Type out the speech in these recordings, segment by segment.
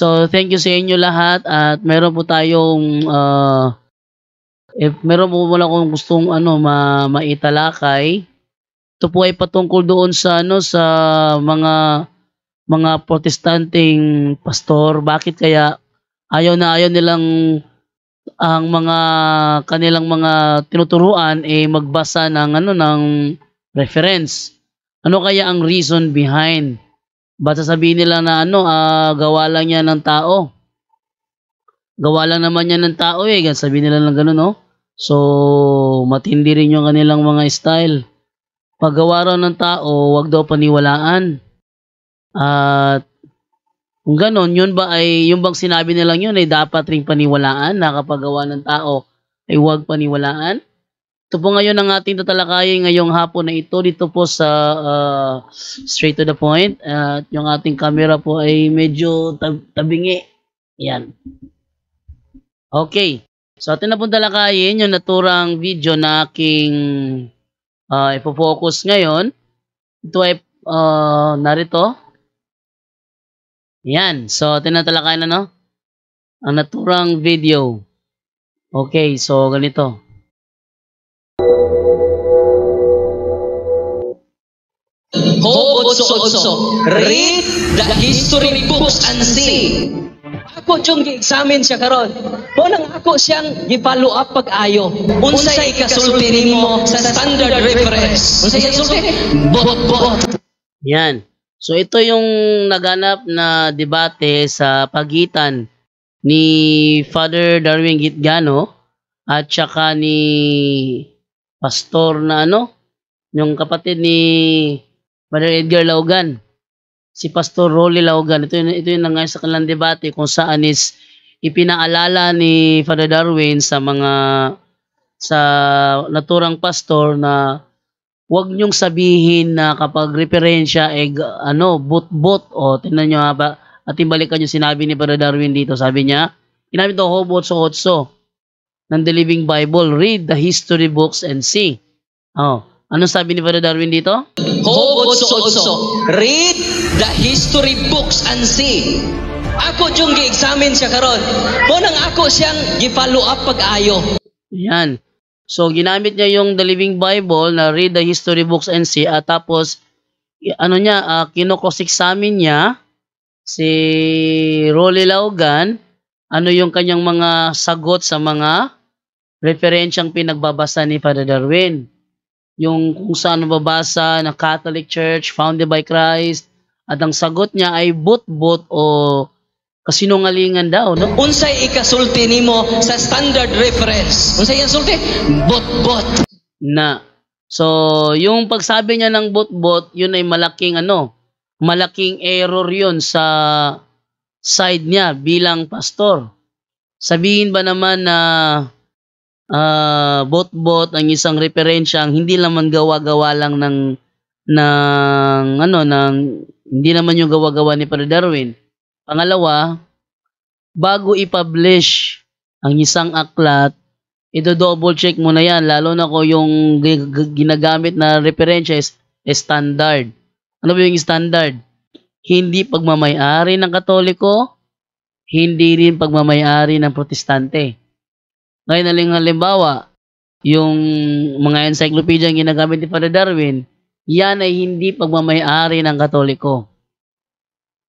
So, thank you sa inyo lahat at meron po tayong, if meron po wala akong gustong ano maitalakay, ito po ay patungkol doon sa ano, sa mga protestanteng pastor. Bakit kaya ayaw na ayaw nilang ang mga kanilang mga tinuturuan, magbasa ng ano, ng reference. Ano kaya ang reason behind? Ba't sasabihin nila na ano, gawa lang yan ng tao? Gawa lang naman yan ng tao sabihin nila ng gano'n 'no. So, matindi rin yung kanilang mga style. 'Pag gawa raw ng tao, 'wag daw paniwalaan. At kung gano'n, yun ba ay yung bang sinabi nilang yun ay dapat ring paniwalaan na kapag gawa ng tao ay 'wag paniwalaan? Ito po ngayon ang ating tatalakayin ngayong hapon na ito dito po sa, straight to the point at yung ating camera po ay medyo tabingi, 'yan. Okay, so atin na pong talakayin yung naturang video na aking, ipo-focus ngayon. Ito ay, narito. 'Yan, so atin na talakayin ano, ang naturang video. Okay, so ganito. Job 8:8. Read the history books and see. Ako yung gi-examine siya karon. Mo nang ako siyang gi-follow up pag-ayo. Unsay ikasulti nimo sa standard reference? Unsay ikasulti? Bot. Yan. So ito yung naganap na debate sa pagitan ni Father Darwin Gitgano at saka ni pastor na ano, yung kapatid ni Father Edgar Laugan, si Pastor Rolly Laugan. Ito yung nangyari sa kanilang debate kung saan is ipinaalala ni Father Darwin sa naturang pastor na huwag niyong sabihin na kapag referensya ano, but o tingnan niyo ba at balikan yung sinabi ni Father Darwin dito. Sabi niya, ginamit ito Job 8:8 ng The Living Bible, read the history books and see. Anong sabi ni Father Darwin dito? Job 8:8. Read the history books and see. Ako yung gi-examine siya karon. Mo nang ako siyang gi-follow up pag-ayo. Yan. So ginamit niya yung The Living Bible na read the history books and see at tapos ano niya, kino-cross-examine niya si Rolly Laugan, ano yung kanyang mga sagot sa mga referensyang pinagbabasa ni Father Darwin. Yung kung saan mababasa na Catholic Church founded by Christ at ang sagot niya ay but o kasinungalingan daw, no? Unsay ikasulti nimo sa standard reference? Unsay ikasulti? Bot. Na. So, yung pagsabi niya ng but, yun ay malaking error yun sa side niya bilang pastor. Sabihin ba naman na bot ang isang referensyang hindi naman gawa-gawa lang hindi naman yung gawa-gawa ni Father Darwin. Pangalawa, bago i-publish ang isang aklat, i-double check mo na yan, lalo na kung yung ginagamit na referensya is standard. Ano ba yung standard? Hindi pagmamay-ari ng Katoliko, hindi rin pagmamay-ari ng Protestante. Ngayon, halimbawa, yung mga encyclopedia ang ginagamit ni Father Darwin, yan ay hindi pagmamay-ari ng Katoliko.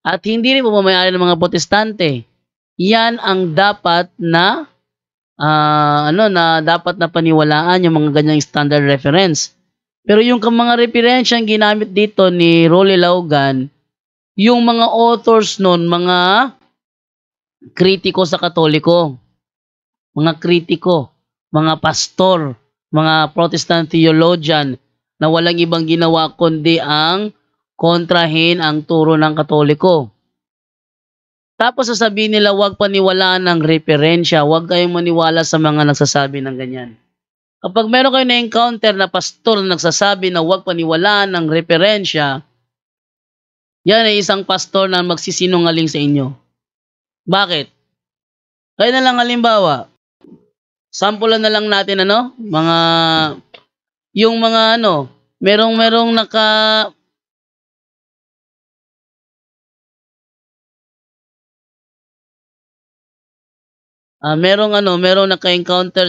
At hindi rin pagmamay-ari ng mga Protestante. Yan ang dapat na dapat na paniwalaan yung mga ganyang standard reference. Pero yung mga referensyang ginamit dito ni Rolly Laugan, yung mga authors nun, mga kritiko sa Katoliko, mga kritiko, mga pastor, mga Protestant theologian na walang ibang ginawa kundi ang kontrahin ang turo ng Katoliko. Tapos sasabihin nila huwag paniwalaan ng referensya, huwag kayong maniwala sa mga nagsasabi ng ganyan. Kapag meron kayo na-encounter na pastor na nagsasabi na huwag paniwalaan ng referensya, yan ay isang pastor na magsisinungaling sa inyo. Bakit? Kaya na lang halimbawa, sampulan na lang natin merong merong naka-encounter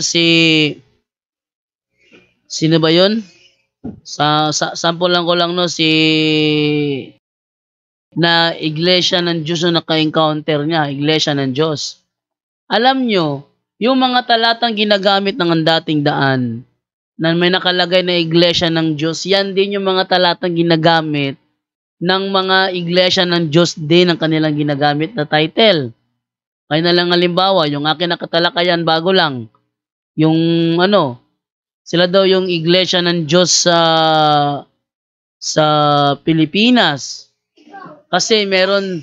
sino ba 'yun? Sa sample lang ko lang 'no, na iglesia ng Diyos na naka-encounter niya, iglesia ng Diyos. Alam nyo, yung mga talatang ginagamit ng ang dating daan, na may nakalagay na iglesia ng Diyos, yan din yung mga talatang ginagamit ng mga iglesia ng Diyos din ang kanilang ginagamit na title. Kaya na lang halimbawa, yung akin nakatalakayan bago lang, yung sila daw yung iglesia ng Diyos sa Pilipinas. Kasi merong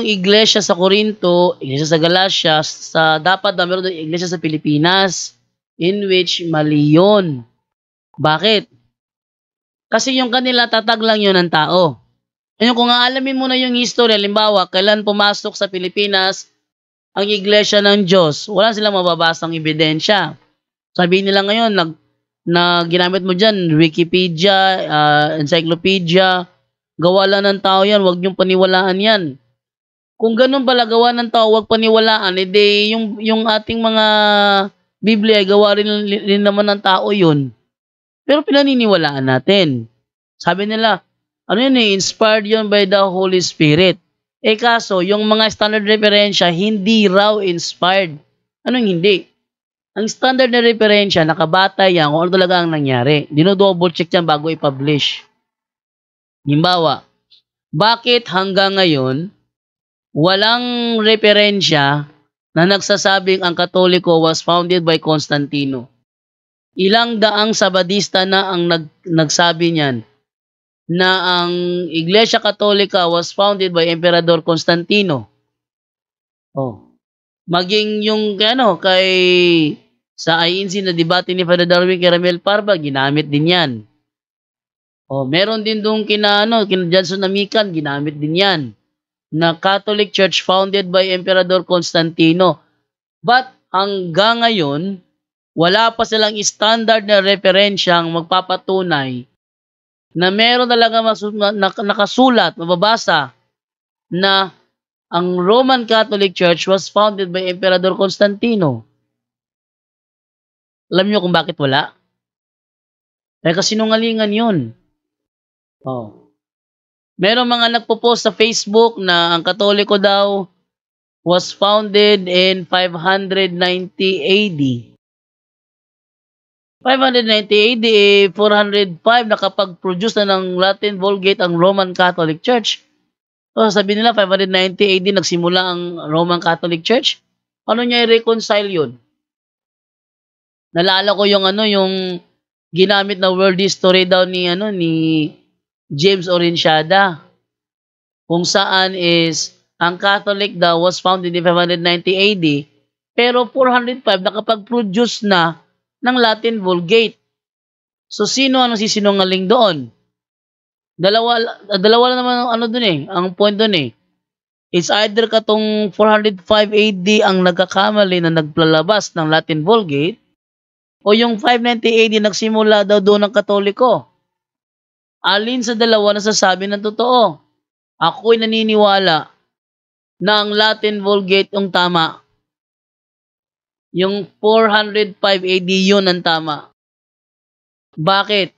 iglesia sa Corinto, iglesia sa Galacia, dapat meron din iglesia sa Pilipinas, in which mali yun. Bakit? Kasi yung kanila tatag lang yun ng tao. Ngayon kung aalamin mo na yung history, halimbawa, kailan pumasok sa Pilipinas ang iglesia ng Diyos, wala silang mababasang ebidensya. Sabihin nila ngayon, na ginamit mo dyan, Wikipedia, encyclopedia, gawa lang ng tao yan, huwag niyong paniwalaan yan. Kung ganun pala gawa ng tao, huwag paniwalaan, edi yung ating mga Biblia, gawa rin naman ng tao yun. Pero pinaniniwalaan natin. Sabi nila, inspired yun by the Holy Spirit. Kaso, yung mga standard referensya, hindi raw inspired. Anong hindi? Ang standard na referensya, nakabatay yan kung ano talaga ang nangyari. Dino-double check yan bago i-publish. Halimbawa, bakit hanggang ngayon, walang referensya na nagsasabing ang Katoliko was founded by Constantino? Ilang daang Sabadista na ang nagsabi niyan na ang Iglesia Katolika was founded by Emperador Constantino. Maging yung sa INC na debate ni Father Darwin kay Ramel Parba, ginamit din yan. Meron din doon kina Johnson Namikan, ginamit din yan. Na Catholic Church founded by Emperador Constantino. But hanggang ngayon, wala pa silang standard na referensyang magpapatunay na meron talaga nakasulat, mababasa, na ang Roman Catholic Church was founded by Emperador Constantino. Alam niyo kung bakit wala? Kasi sinungalingan yun. Meron mga nagpo-post sa Facebook na ang Katoliko daw was founded in 590 AD. 590 AD, 405 nakapag-produce na ng Latin Vulgate ang Roman Catholic Church. Sabi nila 590 AD nagsimula ang Roman Catholic Church. Ano niya i-reconcile yun? Nalala ko yung ginamit na world history daw ni James Orenciada. Kung saan is ang Catholic daw was founded in 590 AD, pero 405 nakapag-produce na ng Latin Vulgate. So, sino ang sisinungaling doon? Dalawa lang naman ang point doon It's either katong 405 AD ang nagkakamali na nagplalabas ng Latin Vulgate, o yung 590 AD nagsimula daw doon ng Katoliko. Alin sa dalawa nasasabi ng totoo? Ako'y naniniwala na ang Latin Vulgate yung tama. Yung 405 AD yun ang tama. Bakit?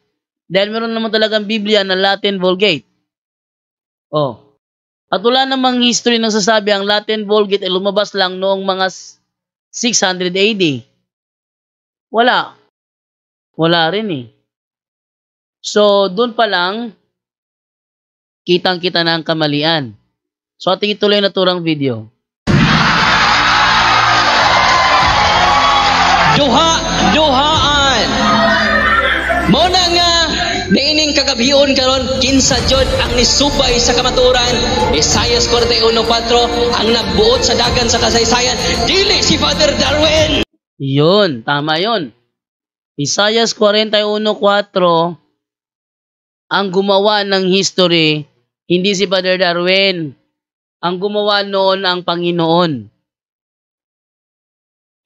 Dahil meron naman talagang Biblia na Latin Vulgate. At wala namang history nang sasabi ang Latin Vulgate ay lumabas lang noong mga 600 AD. Wala. Wala rin So, doon pa lang, kitang-kita na ang kamalian. So, ating ituloy na turang video. Duhaan. Muna nga, niining kagabion karon kinsa jud ang nisubay sa kamaturan. Isaias 41:4 ang nagbuot sa dagan sa kasaysayan, dili si Father Darwin. Yun, tama yun. Isaias 41:4 ang gumawa ng history, hindi si Father Darwin. Ang gumawa noon ang Panginoon.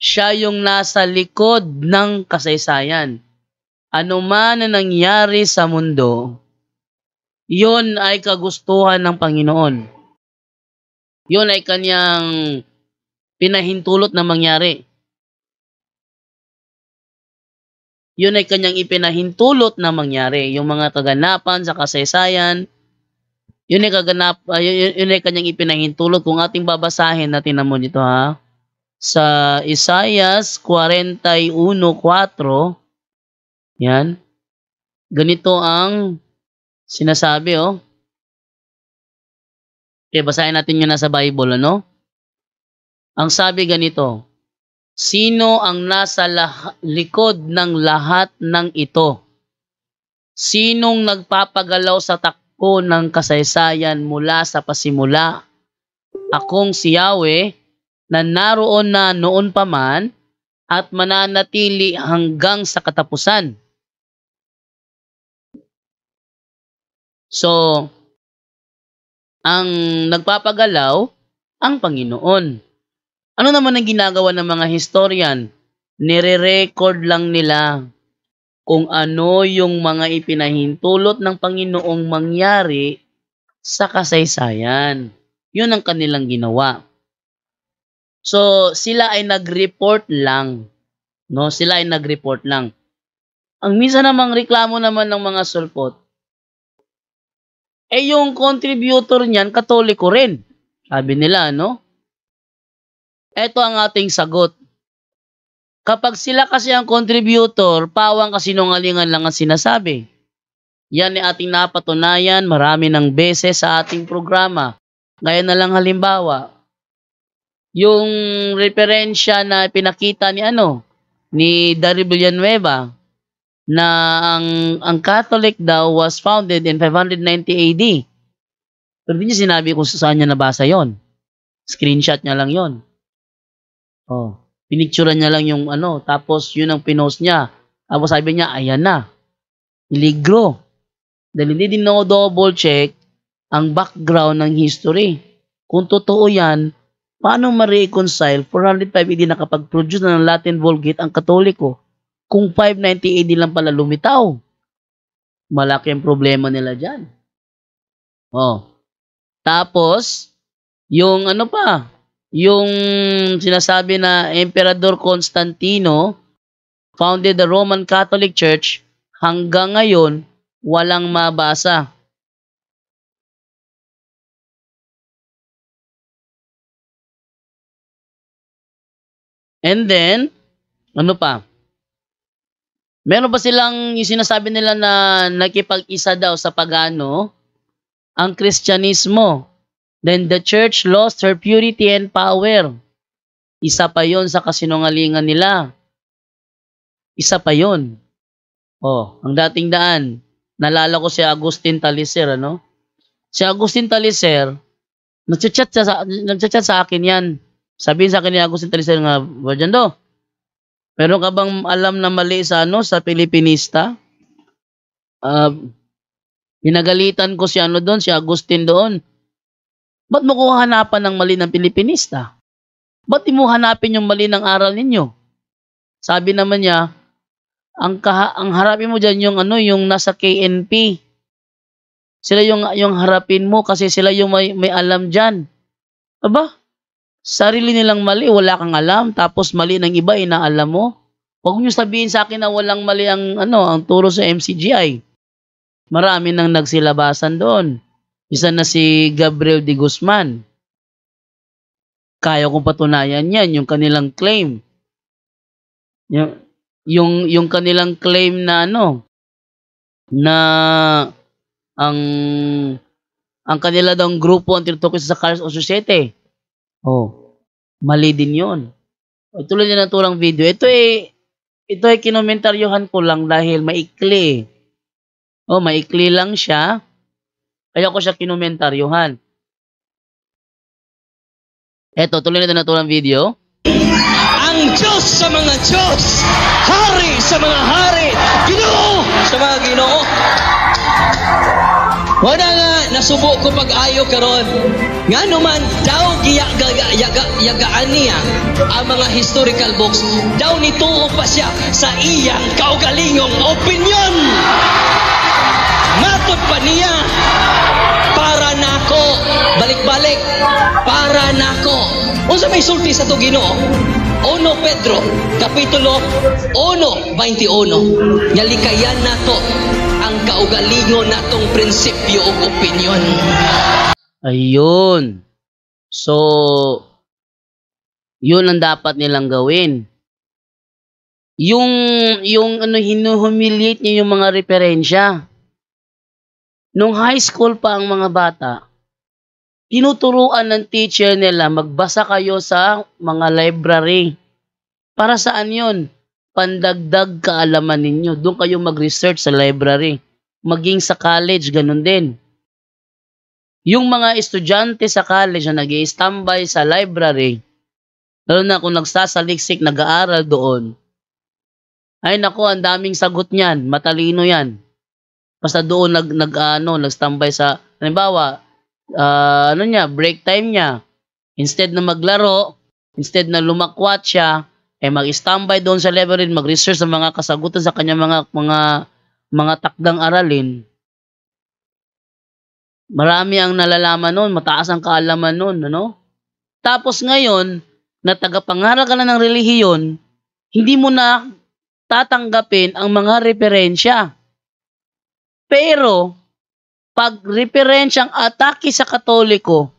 Siya yung nasa likod ng kasaysayan. Ano man na nangyari sa mundo, yun ay kagustuhan ng Panginoon. Yun ay kanyang pinahintulot na mangyari. Yun ay kanyang ipinahintulot na mangyari. Yung mga kaganapan sa kasaysayan, yun ay kanyang ipinahintulot. Kung ating babasahin natin naman dito ha, sa Isaiah 41:4, yan, ganito ang sinasabi, oh. Okay, basahin natin yun nasa Bible, ano? Ang sabi ganito, sino ang nasa likod ng lahat ng ito? Sinong nagpapagalaw sa takbo ng kasaysayan mula sa pasimula? Akong si Yahweh, na naroon na noon pa man at mananatili hanggang sa katapusan. So, ang nagpapagalaw, ang Panginoon. Ano naman ang ginagawa ng mga historian? Nire-record lang nila kung ano yung mga ipinahintulot ng Panginoong mangyari sa kasaysayan. Yun ang kanilang ginawa. So, sila ay nag-report lang. No? Sila ay nag-report lang. Ang minsan namang reklamo naman ng mga sulpot, yung contributor niyan, Katoliko rin. Sabi nila, no? Ito ang ating sagot. Kapag sila kasi ang contributor, pawang kasinungalingan lang ang sinasabi. Yan ay ating napatunayan marami ng beses sa ating programa. Gaya na lang halimbawa, yung referensya na pinakita ni Daryl Villanueva, na ang Catholic daw was founded in 590 AD. Pero hindi niya sinabi kung saan niya nabasa yon. Screenshot niya lang yon. Pinicturean niya lang yung tapos yun ang pinost niya. Tapos sabi niya, ayan na. Iligro. Dahil hindi din double check ang background ng history. Kung totoo yan, paano ma-reconcile 405 AD nakapag-produce na ng Latin Vulgate ang Katoliko? Kung 590 AD lang pala lumitaw, malaki ang problema nila dyan. Tapos, yung yung sinasabi na Emperador Constantino founded the Roman Catholic Church, hanggang ngayon, walang mabasa. And then, meron ba silang yung sinasabi nila na nakipag-isa daw sa pagano ang Kristyanismo? Then the church lost her purity and power. Isa pa yon sa kasinungalingan nila. Isa pa yon. Ang dating daan, nalala ko si Agustin Talicer, Si Agustin Talicer, nagchat sa akin yan. Sabihin sa akin ni Agustin Talicer nga, Bajando, meron ka bang alam na mali sa sa Pilipinista? Pinagalitan ko si doon, si Agustin doon. Ba't mo ko hanapan ng mali ng Pilipinista? Ba't di mo hanapin yung mali ng aral ninyo? Sabi naman niya, ang harapin mo dyan yung nasa KNP. Sila yung harapin mo kasi sila yung may alam dyan. Aba? Sarili nilang mali, wala kang alam, tapos mali ng iba, inaalam mo. Huwag niyo sabihin sa akin na walang mali ang turo sa MCGI. Marami nang nagsilabasan doon. Isa na si Gabriel de Guzman. Kaya kong patunayan yan, yung kanilang claim. Yung kanilang claim na na ang kanila daw grupo ang tinutukoy sa Carlos Society. Mali din yun. Tuloy na naturang video. Ito ay kinomentaryohan ko lang dahil maikli. Maikli lang siya. Kaya ko siya kinomentaryohan. Ito, tuloy na naturang video. Ang Diyos sa mga Diyos, Hari sa mga hari, Ginoo sa mga Ginoo. Wala nga, nasubo ko pag-ayo karon. Nga naman, daw yagaan niya ang mga historical books. Daw nituo pa siya sa iyang kaugalingong opinion. Matod pa niya, para nako, balik-balik, para nako. Unsa may sulti sa to Ginoo? 1 Pedro, Kapitulo 1:21. Ngalikayan nato ang kaugalingon natong prinsipyo o opinion. Ayun. So, yun ang dapat nilang gawin. Yung ano, hinuhumiliate niya yung mga referensya. Nung high school pa ang mga bata, tinuturuan ng teacher nila, magbasa kayo sa mga library. Para saan yun? Pandagdag kaalaman ninyo. Doon kayo mag-research sa library. Maging sa college, ganun din. Yung mga estudyante sa college na nag-i-standby sa library, lalo na kung nagsasaliksik, nag-aaral doon, ay naku, ang daming sagot niyan, matalino yan. Basta doon nag-standby sa, halimbawa, break time niya. Instead na maglaro, instead na lumakwat siya, mag-standby doon sa library, mag-research sa mga kasagutan sa kanya mga takdang aralin. Marami ang nalalaman noon, mataas ang kaalaman noon, ano? Tapos ngayon, na tagapangaral ka na ng relihiyon, hindi mo na tatanggapin ang mga referensya. Pero, pag referensyang atake sa Katoliko,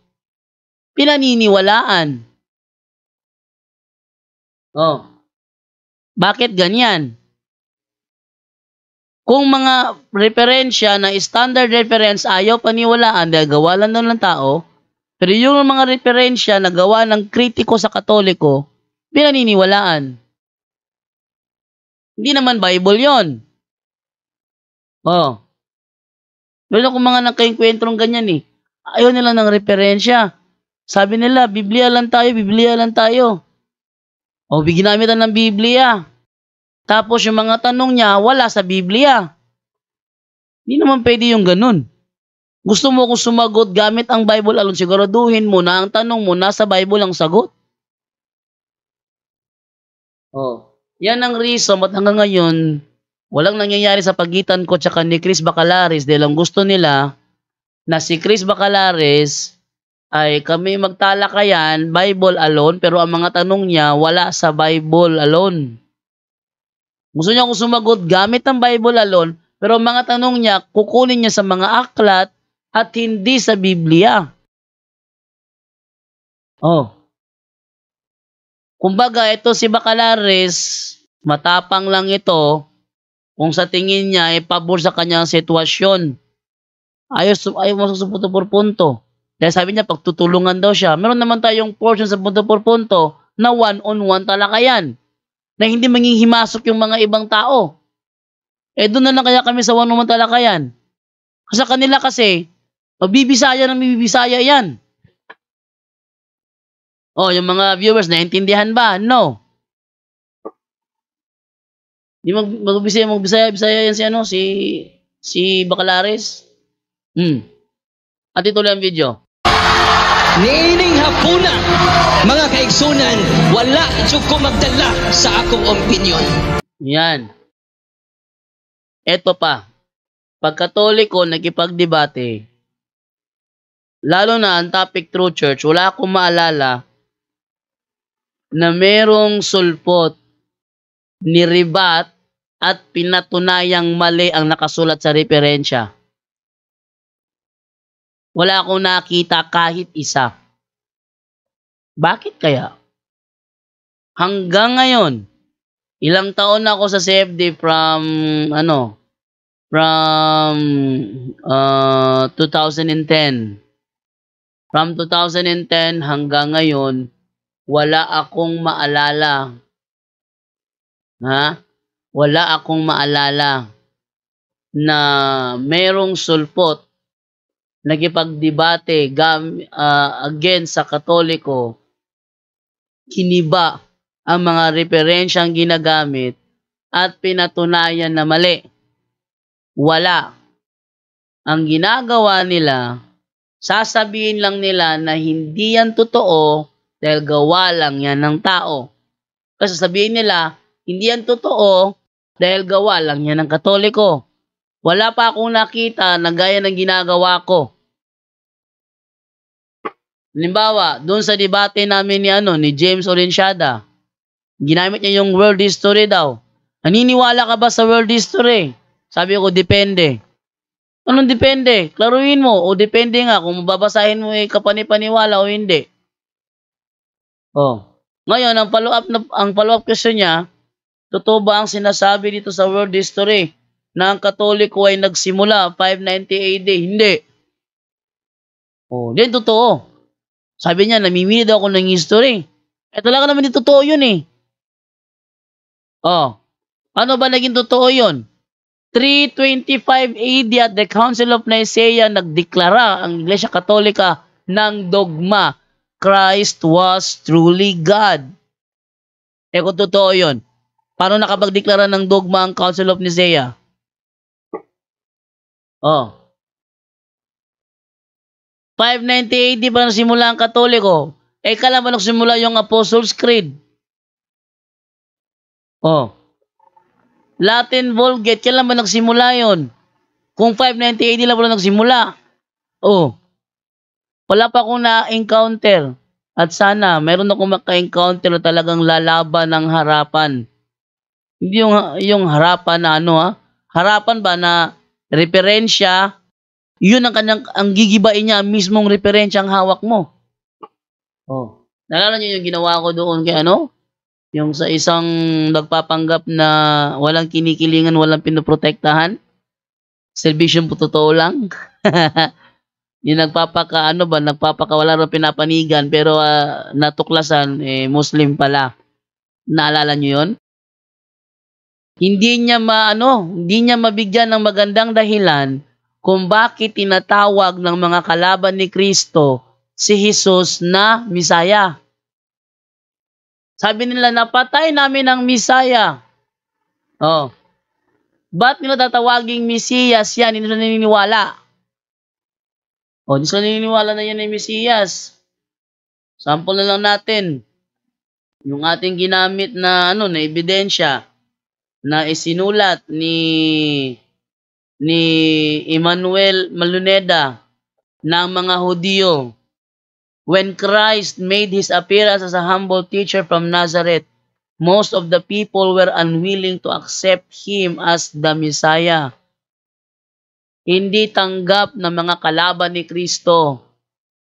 pinaniniwalaan. Oh. Bakit ganyan? Kung mga referensya na standard reference ayaw paniwalaan dahil gawa lang ng tao, pero yung mga referensya na gawa ng kritiko sa Katoliko, pinaniniwalaan. Hindi naman Bible yon. Oh. Meron akong mga nagkainkwentong ganyan eh. Ayaw nila ng referensya. Sabi nila, Biblia lang tayo. O, ginamitan ng Biblia. Tapos yung mga tanong niya, wala sa Biblia. Hindi naman pwede yung ganun. Gusto mo kung sumagot gamit ang Bible alone, siguraduhin mo na ang tanong mo, nasa Bible ang sagot. Oh, yan ang reason at hanggang ngayon, walang nangyayari sa pagitan ko tsaka ni Chris Bacalares dahil ang gusto nila na si Chris Bacalares ay kami magtalakayan, Bible alone, pero ang mga tanong niya wala sa Bible alone. Gusto niya kung sumagot gamit ang Bible alone, pero ang mga tanong niya kukunin niya sa mga aklat at hindi sa Biblia. Oh. Kumbaga, ito si Bacalares, matapang lang ito, kung sa tingin niya ay pabor sa kanyang sitwasyon. Ayaw masusunod por punto. Dahil sabi niya, pagtutulungan daw siya. Meron naman tayong portion sa punto por punto na one-on-one talakayan. Na hindi manghihimasok yung mga ibang tao. Doon na lang kaya kami sa one-on-one talakayan. Sa kanila kasi, mabibisaya yan. Oh, yung mga viewers, naintindihan ba? No. Di magbisaya yan si Bacalares. At ituloy ang video. Niining hapuna, mga kaigsunan, wala jud ko magdala sa akong opinion. Yan. Eto pa. Pag Katoliko nakipagdebate, lalo na ang topic True Church, wala akong maalala na merong sulpot, niribat, at pinatunayang mali ang nakasulat sa referensya. Wala akong nakita kahit isa. Bakit kaya? Hanggang ngayon, ilang taon na ako sa CFD from 2010. From 2010 hanggang ngayon, wala akong maalala. Wala akong maalala na merong sulpot nagipagdebate against sa Katoliko, hiniba ang mga referensyang ginagamit at pinatunayan na mali. Wala. Ang ginagawa nila, sasabihin lang nila na hindi yan totoo dahil gawa lang yan ng tao. Kasi sabihin nila, hindi yan totoo dahil gawa lang yan ng Katoliko. Wala pa akong nakita na gaya ng ginagawa ko. Halimbawa, doon sa debate namin ni James Orenciada, ginamit niya yung world history daw. Naniniwala ka ba sa world history? Sabi ko, depende. Anong depende? Klaruhin mo. O depende nga kung babasahin mo kapanipaniwala o hindi. Ngayon, ang follow-up question niya, totoo ba ang sinasabi dito sa world history na ang Katoliko ay nagsimula 590 AD? Hindi. Hindi totoo. Sabi niya, namimili daw ako ng history. Talaga naman hindi totoo yun eh. Ano ba naging totoo yun? 325 AD at the Council of Nicaea nagdeklara ang Iglesia Katolika ng dogma, Christ was truly God. Kung totoo yun, paano nakapagdeklara ng dogma ang Council of Nicaea? 590 AD pa nagsimula ang Katoliko. Kailan ba nagsimula yung Apostles' Creed? Latin Vulgate, kailan ba nagsimula yon? Kung 590 AD lang pala nagsimula. Wala pa akong na-encounter. At sana, meron akong maka-encounter na talagang lalaban ng harapan. Hindi yung harapan na harapan ba na referensya, yun ang gigibain niya, mismong referensya ang hawak mo. Nalala niyo yung ginawa ko doon kay yung sa isang nagpapanggap na walang kinikilingan, walang pinoprotektahan. Serbisyong totoo lang. Yung nagpapakawala rin pinapanigan pero natuklasan, Muslim pala. Naalala niyo yun? Hindi niya mabigyan ng magandang dahilan kung bakit tinatawag ng mga kalaban ni Kristo si Jesus na Misaya. Sabi nila, napatay namin ang Misaya. Ba't nila tatawaging Mesiyas yan? Hindi sila naniniwala. Hindi sila naniniwala na yan ay Mesiyas. Sample na lang natin. Yung ating ginamit na ebidensya na isinulat ni Emmanuel Maluneda ng mga Hudyo. When Christ made his appearance as a humble teacher from Nazareth, most of the people were unwilling to accept him as the Messiah. Hindi tanggap ng mga kalaban ni Kristo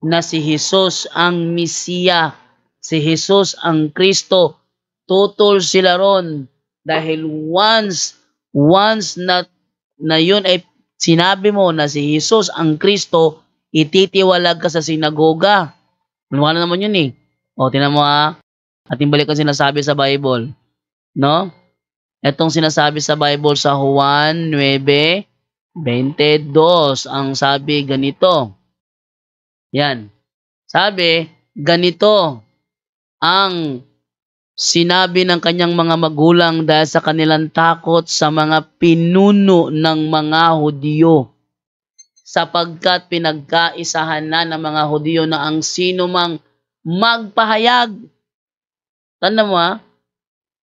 na si Jesus ang Mesiya, si Jesus ang Kristo. Tutol sila ron dahil once na yun ay sinabi mo na si Jesus ang Kristo, ititiwalag ka sa sinagoga. Wala naman yun eh. Tingnan mo ating balikan sinasabi sa Bible. No? Itong sinasabi sa Bible sa Juan 9:22, ang sabi ganito. Yan. Sabi, ganito ang sinabi ng kanyang mga magulang dahil sa kanilang takot sa mga pinuno ng mga Hudyo. Sapagkat pinagkaisahan na ng mga Hudyo na ang sino mang magpahayag. Tanda mo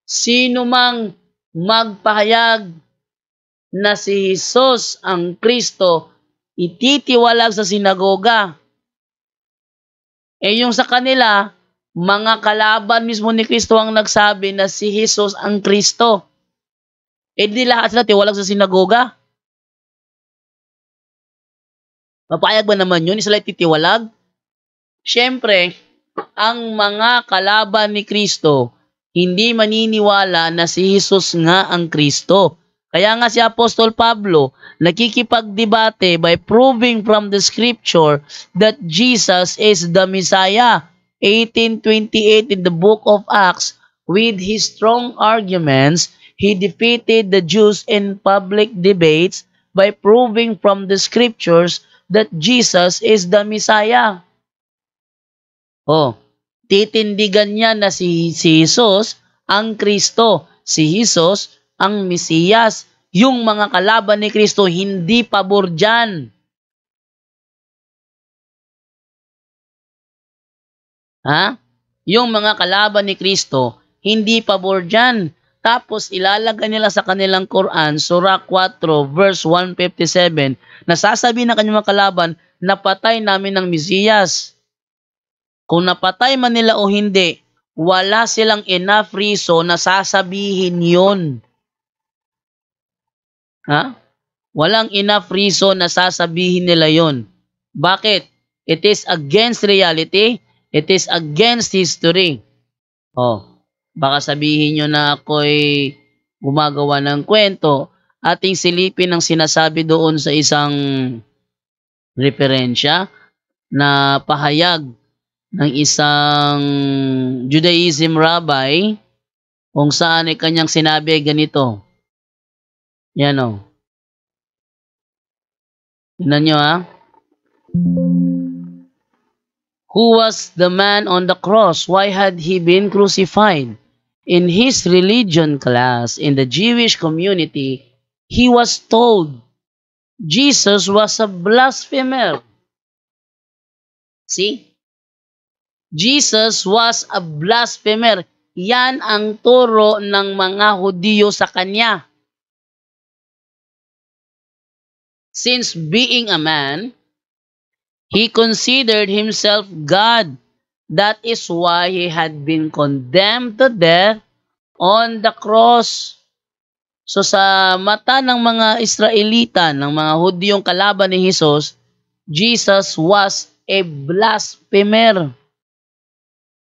sino mang magpahayag na si Jesus ang Kristo, ititiwalag sa sinagoga. Yung sa kanila, mga kalaban mismo ni Kristo ang nagsabi na si Jesus ang Kristo. Di lahat sila tiwalag sa sinagoga. Mapayag ba naman yun? Sila titiwalag? Siyempre, ang mga kalaban ni Kristo, hindi maniniwala na si Jesus nga ang Kristo. Kaya nga si Apostol Pablo, nakikipagdebate by proving from the scripture that Jesus is the Messiah. 18:28 in the book of Acts, with his strong arguments, he defeated the Jews in public debates by proving from the scriptures that Jesus is the Messiah. Titindigan niya na si Jesus ang Kristo, si Jesus ang Mesiyas. Yung mga kalaban ni Kristo hindi pabor dyan. Ha? Yung mga kalaban ni Kristo, hindi pabor dyan. Tapos ilalagay nila sa kanilang Quran, Surah 4, verse 157, na sasabihin ng kanyang mga kalaban, napatay namin ng Mesiyas. Kung napatay man nila o hindi, wala silang enough reason na sasabihin yun. Ha? Walang enough reason na sasabihin nila yon. Bakit? It is against reality. It is against history. Baka sabihin nyo na ako'y gumagawa ng kwento. Ating silipin ang sinasabi doon sa isang referensya na pahayag ng isang Judaism rabbi kung saan ay kanyang sinabi ganito. Yan o. Tingnan nyo ha. Who was the man on the cross? Why had he been crucified? In his religion class, in the Jewish community, he was told Jesus was a blasphemer. See? Jesus was a blasphemer. Yan ang turo ng mga Hudyo sa kanya. Since being a man, he considered himself God. That is why he had been condemned to death on the cross. So sa mata ng mga Israelita, ng mga Hudyong kalaban ni Jesus, Jesus was a blasphemer.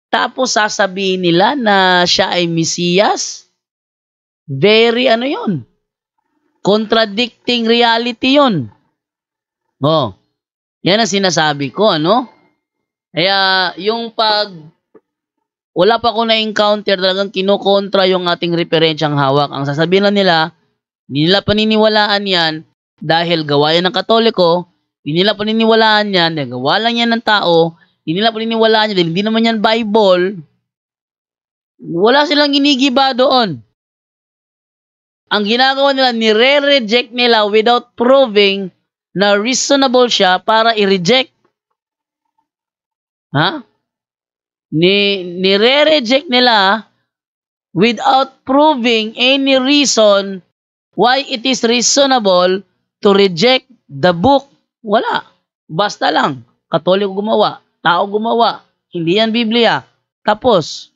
Tapos sasabihin nila na siya ay Mesiyas. Very yun? Contradicting reality yun. Yan ang sinasabi ko, Kaya, wala pa ako na-encounter, talagang kinukontra yung ating referensyang hawak. Ang sasabihin lang nila, hindi nila paniniwalaan yan dahil gawa yan ng Katoliko, hindi nila paniniwalaan yan dahil gawa lang yan ng tao, hindi nila paniniwalaan yan dahil hindi naman yan Bible. Wala silang ginigiba doon. Ang ginagawa nila, nire-reject nila without proving na reasonable siya para i-reject. Nire-reject nila without proving any reason why it is reasonable to reject the book. Wala. Basta lang. Katoliko gumawa. Tao gumawa. Hindi yan Biblia. Tapos,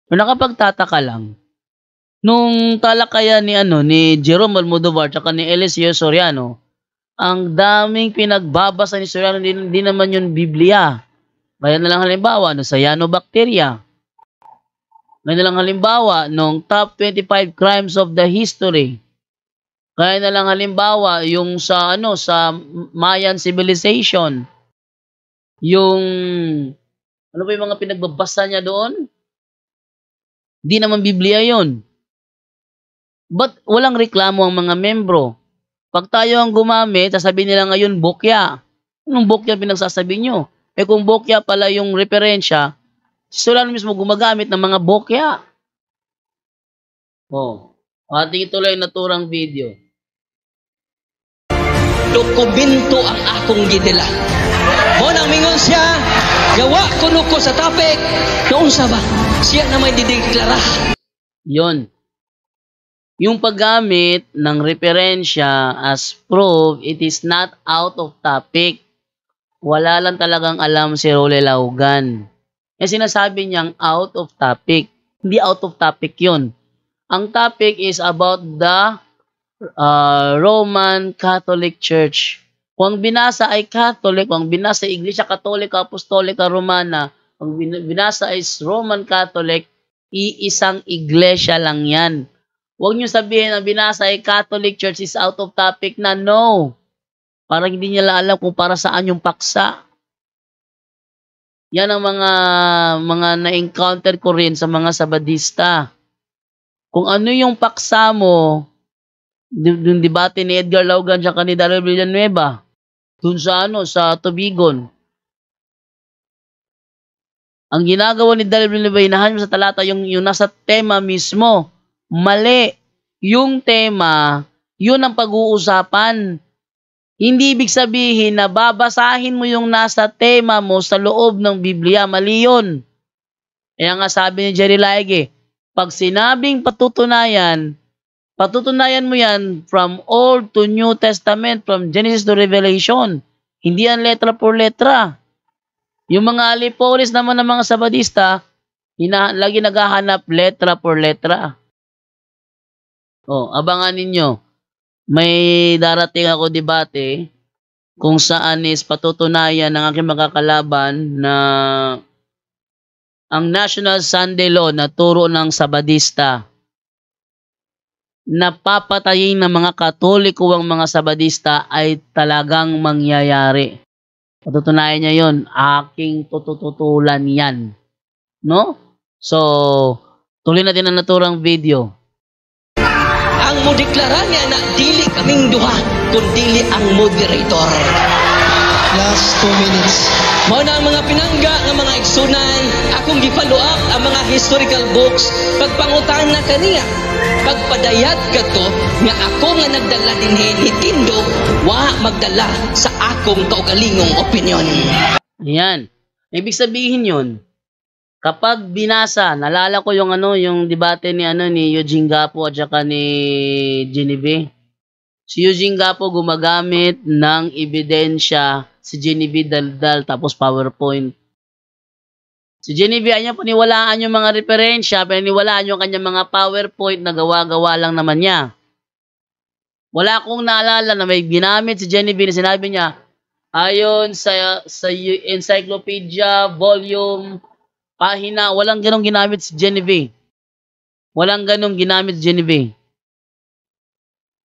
nakapagtataka lang, nung talakayan ni Jerome Almodovar at ni Eliseo Soriano, ang daming pinagbabasa ni Soriano, hindi naman yun Biblia. Kaya na lang halimbawa, sa cyanobacteria. Kaya na lang halimbawa, nung top 25 crimes of the history. Kaya na lang halimbawa, yung sa Mayan civilization. Yung, ano ba yung mga pinagbabasa niya doon? Di naman Biblia yon. But walang reklamo ang mga membro. Pag tayo ang gumamit, sasabihin nila ngayon, bokya. Anong bokya pinagsasabi nyo? Kung bokya pala yung referensya, si Soriano mismo gumagamit ng mga bokya. Ating ituloy naturang video. Dokumento ang akong gidala. Mo nang mingon siya, gawa kuno ko sa topic, noon sa ba? Siya na may dideklara. Yon. Yung paggamit ng referensya as proof, it is not out of topic. Wala lang talagang alam si Rolly Laugan. Sinasabi niyang out of topic. Hindi out of topic yun. Ang topic is about the Roman Catholic Church. Kung binasa ay Catholic, kung binasa Iglesia Katolika Apostolika Romana, kung binasa is Roman Catholic, iisang iglesia lang yan. Huwag niyo sabihin na binasa ay Catholic Church is out of topic na. No. Parang hindi niya alam kung para saan yung paksa. Yan ang mga na-encounter ko rin sa mga Sabadista. Kung ano yung paksa mo, yung debate ni Edgar Laugan at ni Daryl Villanueva, dun sa Tubigon. Ang ginagawa ni Daryl Villanueva, hinahanap sa talata yung nasa tema mismo. Mali. Yung tema, yun ang pag-uusapan. Hindi ibig sabihin na babasahin mo yung nasa tema mo sa loob ng Biblia. Mali yun. Kaya nga sabi ni Jerry Laige, pag sinabing patutunayan mo yan from Old to New Testament, from Genesis to Revelation. Hindi yan letra por letra. Yung mga alipolis naman ng mga Sabadista, lagi naghahanap letra por letra. Abangan ninyo. May darating ako debate kung saan is patutunayan ng aking makakalaban na ang National Sunday Law na turo ng Sabadista na papatayin ng mga Katoliko ang mga Sabadista ay talagang mangyayari. Patutunayan niya yon, aking tututulan yan. No? So, tuloy natin ang naturang video. Ang mo deklara niya na dili kaming duha, kundi ang moderator. Last 2 minutes. Mao na ang mga pinangga ng mga igsunan, akong gi-follow up ang mga historical books, pagpangutan na kaniya. Pagpadayat kato nga ako nga nagdala dinhi ni Tindo, wa magdala sa akong kaugalingong opinyon. Ayan. Ibig sabihin yun, kapag binasa, nalala ko yung yung debate ni Eugene Gapo at saka ni Genevieve. Si Eugene Gapo gumagamit ng ebidensya, si Genevieve daldal tapos PowerPoint. Si Genevieve ay niya paniwalaan yung mga referensya, paniwalaan yung kanyang mga PowerPoint na gawa-gawa lang naman niya. Wala akong naalala na may ginamit si Genevieve na sinabi niya, ayon sa encyclopedia, volume, pahina, walang ganong ginamit si Genevieve. Walang ganong ginamit si Genevieve.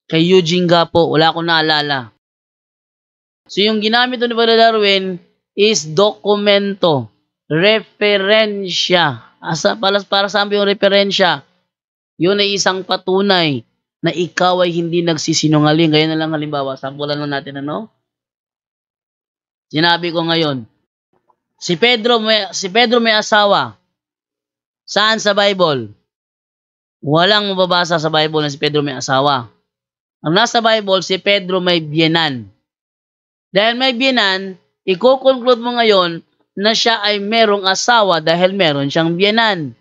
Kay Eugene Gapo, wala akong naalala. So yung ginamit ni Brother Darwin is dokumento, referensya. Para sa yung referensya, yun ay isang patunay na ikaw ay hindi nagsisinungaling. Ngayon na lang halimbawa, sampulan lang natin Sinabi ko ngayon, si Pedro may asawa. Saan sa Bible? Walang mababasa sa Bible na si Pedro may asawa. Ang nasa Bible, si Pedro may biyenan. Dahil may biyenan, iko-conclude mo ngayon na siya ay merong asawa dahil meron siyang biyenan.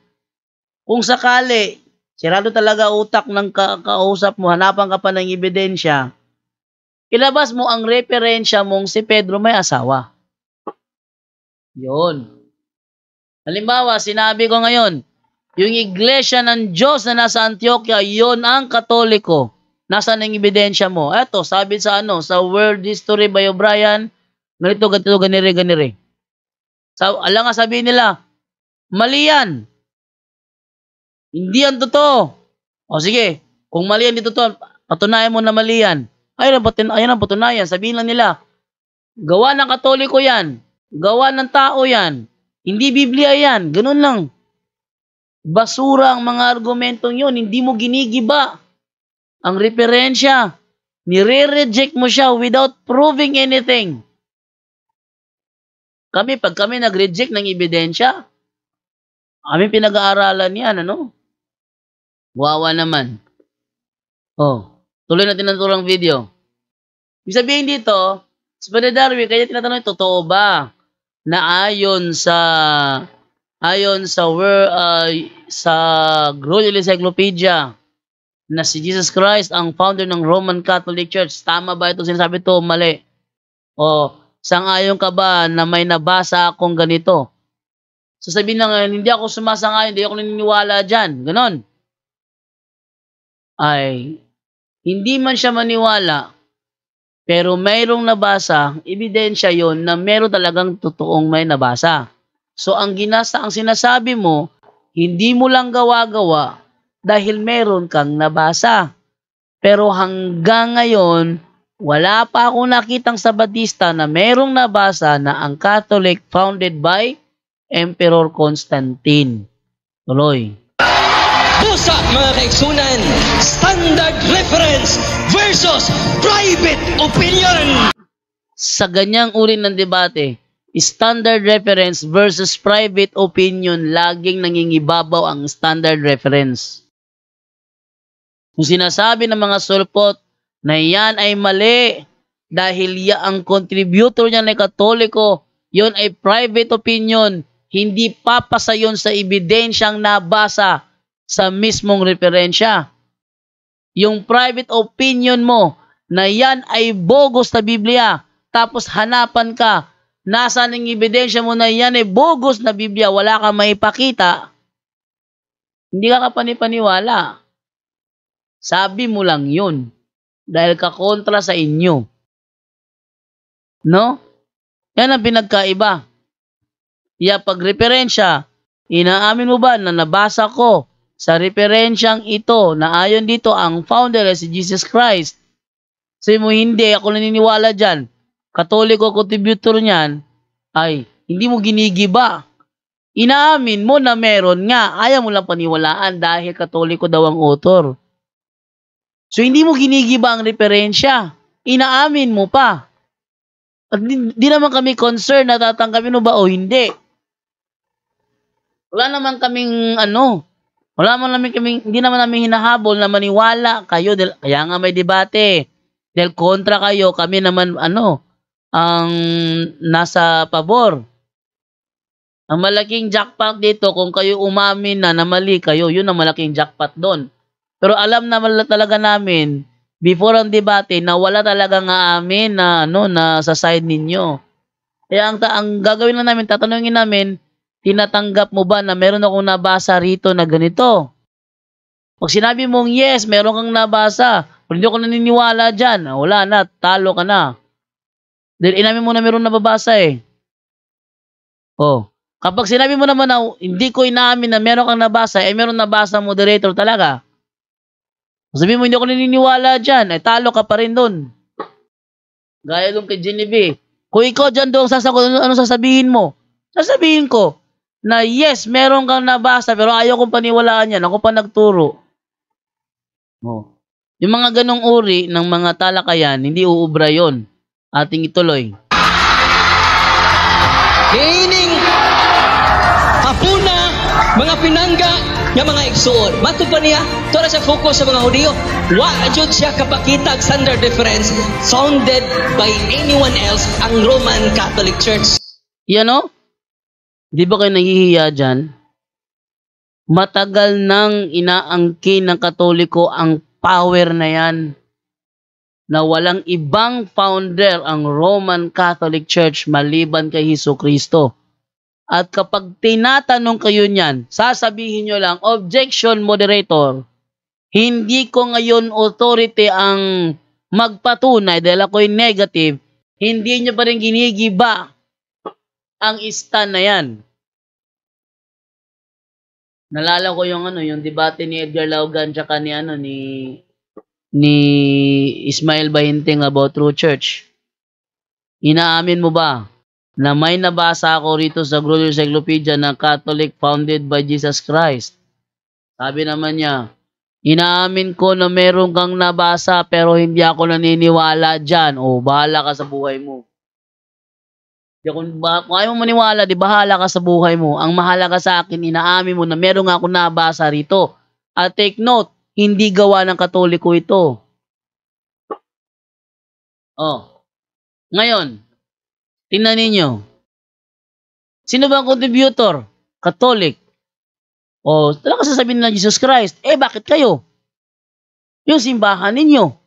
Kung sakali, sirado talaga utak ng kausap mo, hanapan ka pa ng ebidensya, ilabas mo ang referensya mong si Pedro may asawa. Yun. Halimbawa, sinabi ko ngayon, yung iglesia ng Diyos na nasa Antioquia, yun ang Katoliko. Nasaan ang ebidensya mo? Eto, sabi sa sa World History by O'Brien, ganito, ganire. Alam nga sabihin nila, mali yan. Hindi yan totoo. O sige, kung mali yan, di totoo, patunayan mo na mali yan. Ayun ang patunayan. Sabihin lang nila, gawa ng Katoliko yan. Gawa ng tao yan. Hindi Biblia yan. Ganun lang. Basura ang mga argumentong yun. Hindi mo ginigiba ang referensya. Nire-reject mo siya without proving anything. Pag kami nag-reject ng ebidensya, kami pinag-aaralan yan, Wawa naman. Tuloy natin ang turang video. Ibig sabihin dito, si Brother Darwin, kaya tinatanong, totoo ba na ayon sa Global Encyclopedia na si Jesus Christ ang founder ng Roman Catholic Church? Tama ba ito sinasabi ito? Mali. Sang-ayon ka ba na may nabasa akong ganito? Sasabihin lang, hindi ako sumasang-ayon, hindi ako naniniwala dyan. Ganon. Ay, hindi man siya maniwala, pero mayroong nabasa, ebidensya yon na mayroong talagang totoong may nabasa. So, ang sinasabi mo, hindi mo lang gawa-gawa dahil meron kang nabasa. Pero hanggang ngayon, wala pa akong nakitang Sabadista na merong nabasa na ang Catholic founded by Emperor Constantine. Tuloy. Busa mga kaigsunan, standard reference versus private opinion. Sa ganyang uri ng debate, standard reference versus private opinion, laging nangingibabaw ang standard reference. Kung sinasabi ng mga sulpot na yan ay mali, dahil ang contributor niya na Katoliko, yon ay private opinion, hindi papasa yon sa ebidensyang nabasa sa mismong referensya. Yung private opinion mo na yan ay bogus na Biblia, tapos hanapan ka, nasaan ang ebidensya mo na yan ay bogus na Biblia, wala kang maipakita, hindi ka kapanipaniwala. Sabi mo lang yun dahil kakontra sa inyo. No? Yan ang pinagkaiba. Pag referensya, inaamin mo ba na nabasa ko sa referensyang ito na ayon dito ang founder ay si Jesus Christ? Sabi mo, hindi, ako naniniwala dyan. Katoliko contributor niyan, ay hindi mo ginigiba. Inaamin mo na meron nga, ayaw mo lang paniwalaan dahil Katoliko daw ang author. So hindi mo ginigiba ang referensya, inaamin mo pa. At di naman kami concerned na tatanggapin mo ba o hindi. Wala naman kaming hindi naman namin hinahabol na maniwala kayo, kaya nga may debate. Dahil kontra kayo, kami naman ang nasa pabor. Ang malaking jackpot dito, kung kayo umamin na mali kayo, yun ang malaking jackpot doon. Pero alam naman talaga namin, before ang debate, na wala talaga nga amin na, na sa side ninyo. Kaya ang gagawin lang namin, tatanungin namin, tinatanggap mo ba na meron akong nabasa rito na ganito? Pag sinabi mong yes, meron kang nabasa, pero hindi ako naniniwala dyan, wala na, talo ka na. Dahil inamin mo na meron nababasa eh. Kapag sinabi mo naman na hindi ko inaamin na meron kang nabasa, meron nabasa moderator talaga. Sabi mo, hindi ako naniniwala dyan, talo ka pa rin doon. Gaya doon kay Genevieve. Kung ikaw dyan doon ano sasabihin mo? Sasabihin ko na yes, meron kang nabasa, pero ayaw kong paniwalaan yan. Ako pa nagturo. Yung mga ganong uri ng mga talakayan, hindi uubra yon. Ating ituloy. Kining hapuna, mga pinangga, nga mga igsuon. Mato pa niya, ito na siya focus sa mga Hudiyo. Wa jud siya kapakita gender difference founded by anyone else ang Roman Catholic Church. Yan o? Di ba kayo nahihiya dyan? Matagal nang inaangkin ng Katoliko ang power na yan. Na walang ibang founder ang Roman Catholic Church maliban kay Hesukristo. At kapag tinatanong kayo niyan, sasabihin nyo lang, objection moderator, hindi ko ngayon authority ang magpatunay dahil ako'y negative, hindi nyo pa rin ginigiba ang stand na yan. Nalala ko yung debate ni Edgar Laugan tsaka ni Ismael Bahinting about True Church. Inaamin mo ba na may nabasa ako rito sa Glorious Encyclopedia na Catholic founded by Jesus Christ? Sabi naman niya, inaamin ko na meron kang nabasa pero hindi ako naniniwala dyan. Bahala ka sa buhay mo. Kung ayaw mo maniwala, di bahala ka sa buhay mo. Ang mahalaga sa akin, inaamin mo na meron ako nabasa rito. At take note, hindi gawa ng Katoliko ito. Ngayon, tingnan ninyo. Sino ba ang contributor? Catholic. Talaga sasabihin na Jesus Christ. Bakit kayo? Yung simbahan ninyo.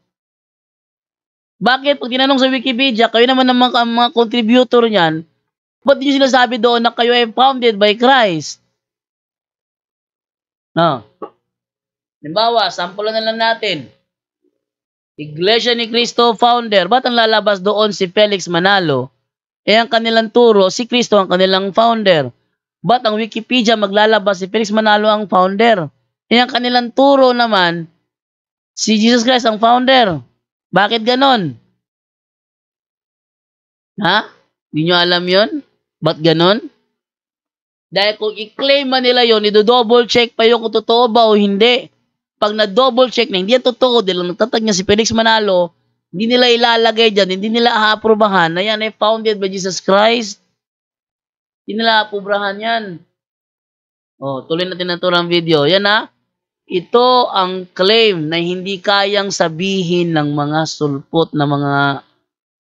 Bakit? Pag tinanong sa Wikipedia, kayo naman ang mga contributor niyan, ba't nyo sinasabi doon na kayo ay founded by Christ? Halimbawa, sampulan na lang natin. Iglesia ni Cristo founder. Ba't ang lalabas doon si Felix Manalo? Ang kanilang turo, si Cristo ang kanilang founder. Ba't ang Wikipedia maglalabas si Felix Manalo ang founder? Ang kanilang turo naman, si Jesus Christ ang founder. Bakit ganon? Hindi nyo alam yon? Ba't ganon? Dahil kung i-claim man nila yon, i-double check pa yung kung totoo ba o hindi. Pag na-double check na, hindi yan totoo, dahil nagtatag niya si Felix Manalo, hindi nila ilalagay dyan, hindi nila aaprobahan na yan ay founded by Jesus Christ. Hindi nila aaprobahan yan. Tuloy natin na ito ng video. Yan ito ang claim na hindi kayang sabihin ng mga sulpot na mga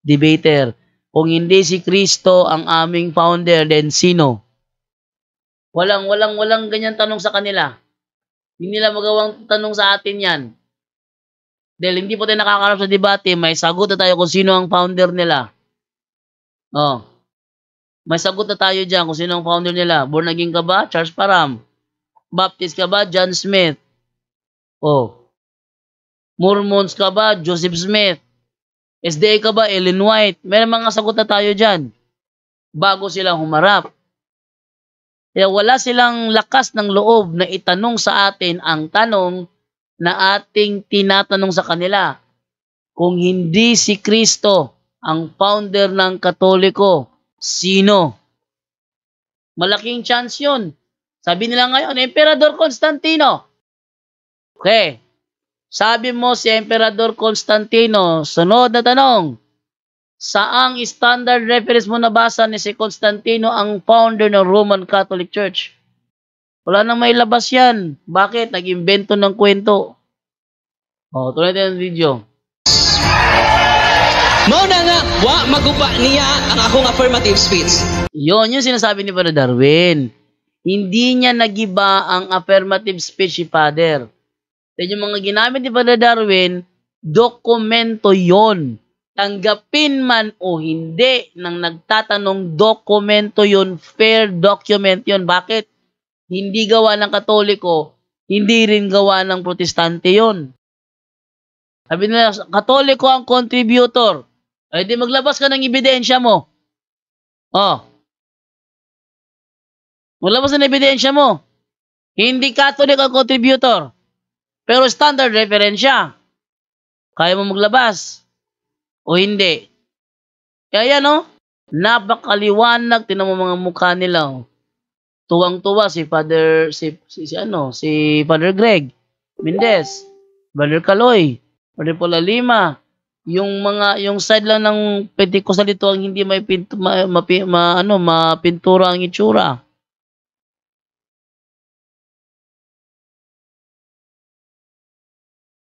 debater. Kung hindi si Kristo ang aming founder, then sino? Walang ganyan tanong sa kanila. Hindi nila magawang tanong sa atin yan. Dahil hindi po tayo nakakarap sa debate, may sagot na tayo kung sino ang founder nila. Oh. May sagot na tayo dyan kung sino ang founder nila. Born again ka ba? Charles Parham. Baptist ka ba? John Smith. Oh. Mormons ka ba? Joseph Smith. SDA ka ba? Ellen White. May mga sagot na tayo dyan. Bago silang humarap. Kaya wala silang lakas ng loob na itanong sa atin ang tanong na ating tinatanong sa kanila. Kung hindi si Kristo ang founder ng Katoliko, sino? Malaking chance yun. Sabi nila ngayon, Emperador Constantino. Okay. Sabi mo si Emperador Constantino, sunod na tanong, saang standard reference mo nabasa ni si Constantino ang founder ng Roman Catholic Church? Wala nang may labas yan. Bakit? Nag-imbento ng kwento. O, tuloy tayo ng video. Mao na nga, wa maguba niya ang akong affirmative speech. Yun yung sinasabi ni Father Darwin. Hindi niya nagiba ang affirmative speech si Father. Then yung mga ginamit ni Father Darwin, dokumento yon. Tanggapin man o hindi ng nagtatanong, dokumento yon, fair document yon. Bakit? Hindi gawa ng Katoliko, hindi rin gawa ng Protestante yon. Sabi nila, Katoliko ang contributor. Ay di maglabas ka ng ebidensya mo. Oh. Maglabas ng ebidensya mo. Hindi Catholic ang contributor. Pero standard reference siya. Kaya mo maglabas? O hindi? Kaya yan, no? Napakaliwanag. Tinan mo mga mukha nila. Oh. Tuwang-tuwa si Father, si Father Greg Mendez, Father Caloy, Father Paula Lima. Yung side lang ng Pentecostal dito ang hindi may mapintura ang itsura.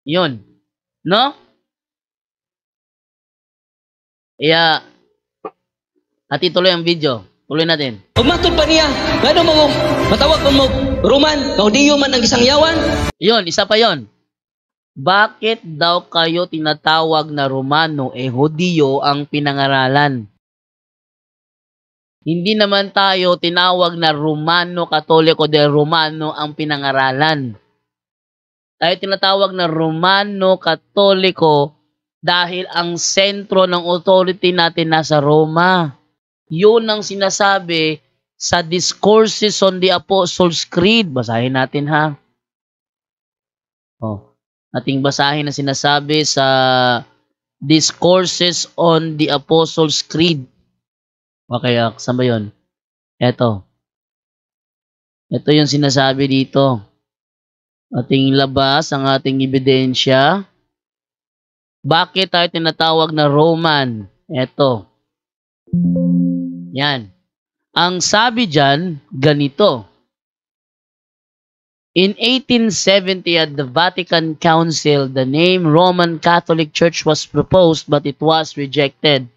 Yun. No? Kaya, at ituloy ang video. Tuloy natin. Umatod pa niya, gano mo, matawag mo Roman, Gaudio man ang isang yawan. Yun, isa pa yon. Bakit daw kayo tinatawag na Romano, Hudiyo ang pinangaralan? Hindi naman tayo tinawag na Romano Katoliko dahil Romano ang pinangaralan. Tayo tinatawag na Romano Katoliko dahil ang sentro ng authority natin nasa Roma. Yun ang sinasabi sa Discourses on the Apostles' Creed. Basahin natin ha. Oh, ating basahin na sinasabi sa Discourses on the Apostles' Creed. Okay, saan ba yun? Ito yung sinasabi dito. Ating labas ang ating ebidensya. Bakit tayo tinatawag na Roman? Ito. Yan. Ang sabi dyan, ganito. In 1870 at the Vatican Council, the name Roman Catholic Church was proposed but it was rejected.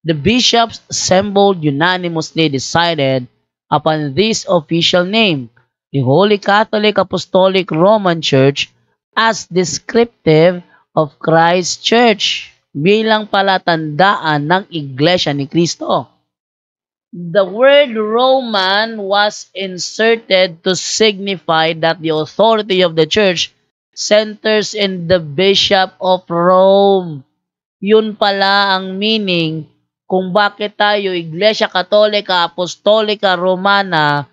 The bishops assembled unanimously decided upon this official name, the Holy Catholic Apostolic Roman Church, as descriptive of Christ's Church, bilang palatandaan ng Iglesia ni Kristo. The word Roman was inserted to signify that the authority of the church centers in the Bishop of Rome. Yun pala ang meaning kung bakit tayo Iglesia Katolika Apostolika Romana,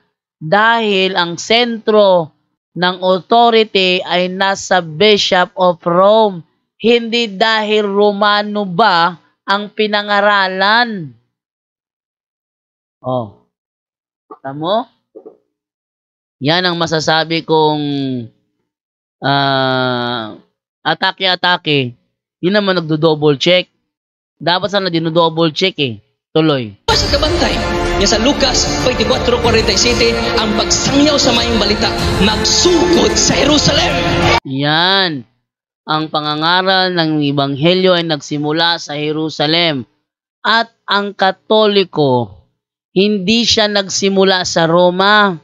dahil ang sentro ng authority ay nasa Bishop of Rome. Hindi dahil Romano ba ang pinangaralan. Oh. Tamo? Yan ang masasabi kong atake-atake. Yun naman nagdo-double check. Dapat sana dino-double check eh. Tuloy. Sa kabantay, niya sa Lucas 24:47, ang pagsangyaw sa maayong balita magsugod sa Jerusalem. Yan. Ang pangangaral ng Ebanghelyo ay nagsimula sa Jerusalem. at ang Katoliko, hindi siya nagsimula sa Roma.